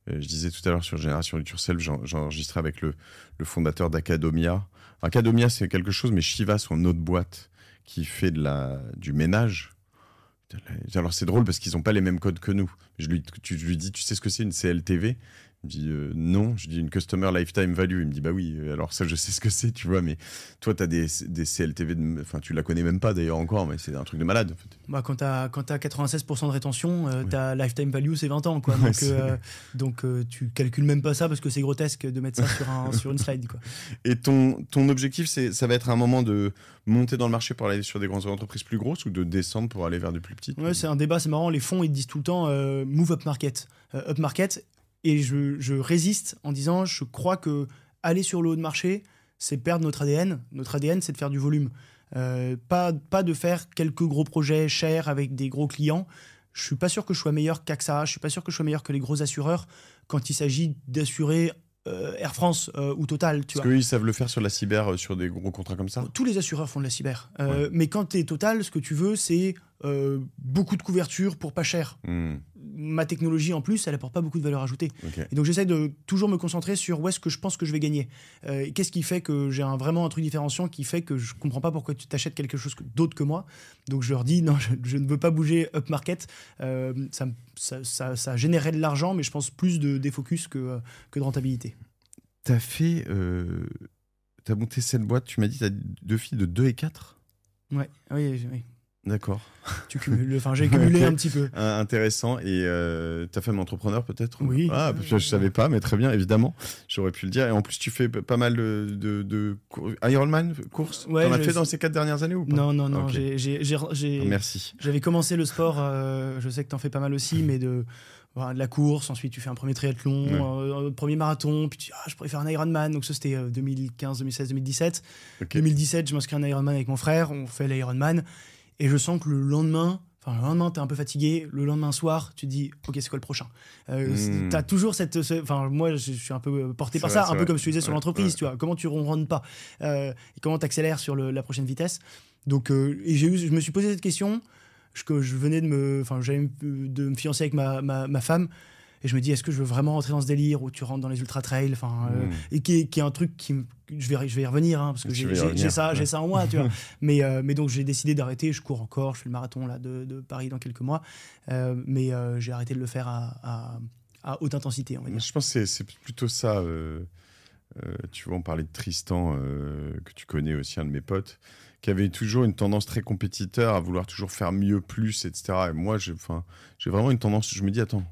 Je disais tout à l'heure sur Génération Do It Yourself, j'enregistrais avec le fondateur d'Acadomia. Acadomia, c'est quelque chose, mais Shiva, son autre boîte qui fait du ménage. Alors c'est drôle parce qu'ils n'ont pas les mêmes codes que nous. Je lui dis, tu sais ce que c'est une CLTV? Il me dit non. Je dis une Customer Lifetime Value. Il me dit bah oui, alors ça je sais ce que c'est, tu vois, mais toi tu as des CLTV, tu la connais même pas d'ailleurs encore, mais c'est un truc de malade en fait. Quand tu as 96% de rétention, ta Lifetime Value c'est 20 ans, quoi. Donc tu calcules même pas ça parce que c'est grotesque de mettre ça sur une slide, quoi. Et ton objectif, ça va être un moment de monter dans le marché pour aller sur des grandes entreprises plus grosses ou de descendre pour aller vers des plus petites? Ouais, c'est un débat, c'est marrant. Les fonds ils disent tout le temps move up market. Et je résiste en disant, je crois que aller sur le haut de marché, c'est perdre notre ADN. Notre ADN, c'est de faire du volume. Pas de faire quelques gros projets chers avec des gros clients. Je suis pas sûr que je sois meilleur qu'AXA. Je suis pas sûr que je sois meilleur que les gros assureurs quand il s'agit d'assurer Air France ou Total. Parce qu'eux, ils savent le faire sur la cyber, sur des gros contrats comme ça. Tous les assureurs font de la cyber. Mais quand tu es Total, ce que tu veux, c'est beaucoup de couverture pour pas cher. Ma technologie, en plus, elle apporte pas beaucoup de valeur ajoutée. Okay. Et donc, j'essaie de toujours me concentrer sur où est-ce que je pense que je vais gagner. Qu'est-ce qui fait que j'ai vraiment un truc différenciant qui fait que je comprends pas pourquoi tu t'achètes quelque chose d'autre que moi. Donc, je leur dis, non, je ne veux pas bouger up market. Ça générait de l'argent, mais je pense plus de défocus que de rentabilité. T'as monté cette boîte, tu m'as dit, t'as 2 filles de 2 et 4? Ouais, oui. D'accord. J'ai cumulé un petit peu. Intéressant. Et ta femme entrepreneur peut-être? Oui. Ah, je savais pas, mais très bien, évidemment. J'aurais pu le dire. Et en plus, tu fais pas mal de Ironman courses. Ouais, t'en as fait dans ces 4 dernières années ou pas? Non. Okay. Merci. J'avais commencé le sport. Je sais que t'en fais pas mal aussi, mais de la course. Ensuite, tu fais un premier triathlon, premier marathon. Puis je pourrais faire un Ironman. Donc ça, c'était 2015, 2016, 2017. Okay. 2017, je m'inscris à un Ironman avec mon frère. On fait l'Ironman. Et je sens que le lendemain, t'es un peu fatigué. Le lendemain soir, tu te dis, ok, c'est quoi le prochain? T'as toujours moi, je suis un peu porté par ça, un peu comme je te disais sur l'entreprise, tu vois. Comment tu ronronnes pas et comment t'accélères sur la prochaine vitesse? Donc, je me suis posé cette question. Que je venais de me fiancer avec ma femme. Et je me dis, est-ce que je veux vraiment rentrer dans ce délire où tu rentres dans les ultra-trails, et qui est un truc qui je vais y revenir, parce que j'ai ça en moi, tu vois. Mais donc j'ai décidé d'arrêter. Je cours encore, je fais le marathon là de Paris dans quelques mois, mais j'ai arrêté de le faire à haute intensité, on va dire. Je pense que c'est plutôt ça. tu vois, on parlait de Tristan, que tu connais aussi, un de mes potes, qui avait toujours une tendance très compétiteur à vouloir toujours faire mieux, plus, etc. Et moi, j'ai vraiment une tendance, je me dis, attends,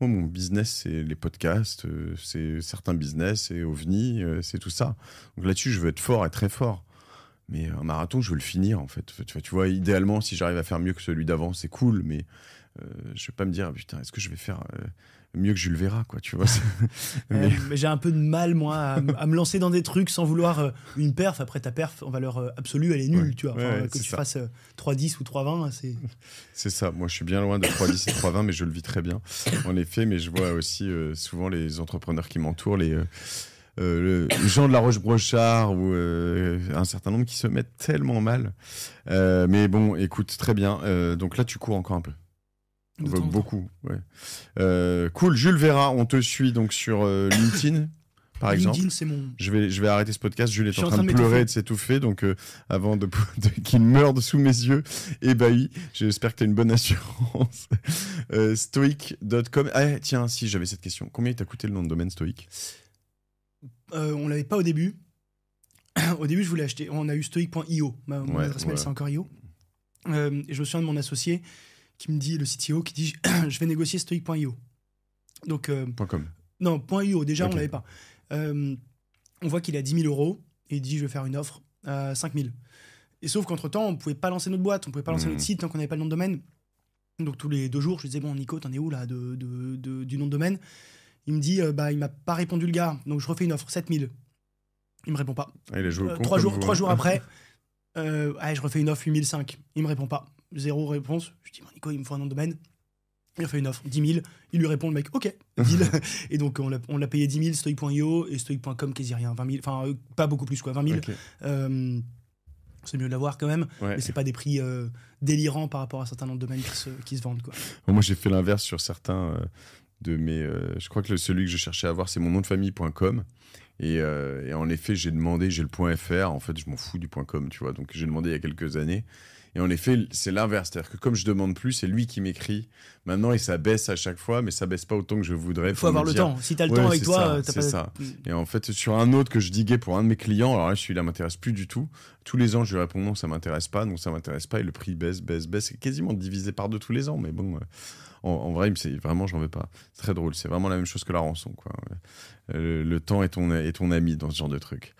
moi, mon business, c'est les podcasts, c'est certains business, c'est OVNI, c'est tout ça. Donc là-dessus, je veux être fort et très fort. Mais un marathon, je veux le finir, en fait. Tu vois, idéalement, si j'arrive à faire mieux que celui d'avant, c'est cool, mais je vais pas me dire, putain, est-ce que je vais faire mieux que Jules Vera, quoi, tu vois. Mais j'ai un peu de mal, moi, à me lancer dans des trucs sans vouloir une perf. Après, ta perf, en valeur absolue, elle est nulle, tu vois. Que tu fasses 3,10 ou 3,20, c'est... C'est ça. Moi, je suis bien loin de 3,10 et 3,20, mais je le vis très bien, en effet. Mais je vois aussi souvent les entrepreneurs qui m'entourent, les gens de la Roche-Brochard ou un certain nombre qui se mettent tellement mal. Mais bon, écoute, très bien. Donc là, tu cours encore un peu. Beaucoup, ouais. Cool, Jules Vera, on te suit donc sur LinkedIn, par exemple. LinkedIn, c'est mon... Je vais arrêter ce podcast. Jules est en train de pleurer et de s'étouffer, donc avant qu'il meure sous mes yeux, ébahi. J'espère que tu as une bonne assurance. Stoic.com. Ah, tiens, si, j'avais cette question. Combien t'a coûté le nom de domaine Stoic ? On l'avait pas au début. Au début, je voulais acheter. On a eu stoic.io. Mon adresse mail, c'est encore io. Et je me souviens de mon associé qui me dit, le CTO, qui dit je vais négocier stoic.io. Donc, .com. Non, .io, déjà, on l'avait pas. On voit qu'il est à 10 000 euros et il dit je vais faire une offre à 5 000. Et sauf qu'entre-temps, on pouvait pas lancer notre boîte, on pouvait pas lancer notre site tant qu'on n'avait pas le nom de domaine. Donc, tous les 2 jours, je lui disais bon, Nico, t'en es où là du nom de domaine ? Il me dit il m'a pas répondu le gars, donc je refais une offre, 7 000. Il me répond pas. Ah, il a joué 3 jours après, je refais une offre 8 500. Il me répond pas. 0 réponse. Je dis, Nico, il me faut un nom de domaine. Il a fait une offre, 10 000. Il lui répond, le mec, OK, deal. Et donc, on l'a payé 10 000, stoic.io et stoic.com, quasi rien. 20 000, enfin, pas beaucoup plus, quoi, 20 000. Okay. C'est mieux de l'avoir quand même, mais c'est pas des prix délirants par rapport à certains noms de domaines qui se vendent, quoi. Bon, moi, j'ai fait l'inverse sur certains de mes. Je crois que celui que je cherchais à avoir, c'est mon nom de famille.com. Et en effet, j'ai demandé, j'ai le .fr. En fait, je m'en fous du .com, tu vois. Donc, j'ai demandé il y a quelques années. Et en effet, c'est l'inverse. C'est-à-dire que comme je demande plus, c'est lui qui m'écrit. Maintenant, et ça baisse à chaque fois, mais ça baisse pas autant que je voudrais. Il faut avoir le temps. Si tu as le temps avec toi, t'as pas... ça. Et en fait, sur un autre que je diguais pour un de mes clients, alors là, celui-là m'intéresse plus du tout. Tous les ans, je lui réponds non, ça m'intéresse pas, non, ça m'intéresse pas. Et le prix baisse. C'est quasiment divisé par 2 tous les ans. Mais bon, en vrai, vraiment, j'en veux pas. C'est très drôle. C'est vraiment la même chose que la rançon, quoi. Le temps est ton ami dans ce genre de truc.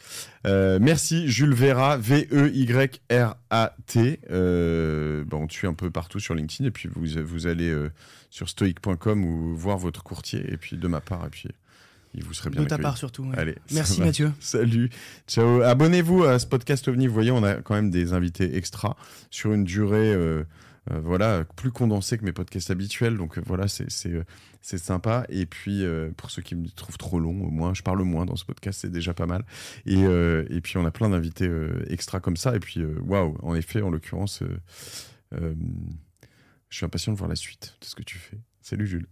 Merci Jules Vera, Veyrat. On te suit un peu partout sur LinkedIn et puis vous allez sur stoic.com ou voir votre courtier et puis de ma part et puis il vous serait bien accueilli. De ta part surtout. Ouais. Allez, merci Mathieu. Salut, ciao. Abonnez-vous à ce podcast OVNI. Vous voyez, on a quand même des invités extra sur une durée plus condensée que mes podcasts habituels. Donc voilà, c'est sympa. Et puis pour ceux qui me trouvent trop long, au moins je parle moins dans ce podcast, c'est déjà pas mal. Et puis on a plein d'invités extra comme ça. Et puis waouh, en effet, en l'occurrence, je suis impatient de voir la suite de ce que tu fais. Salut Jules.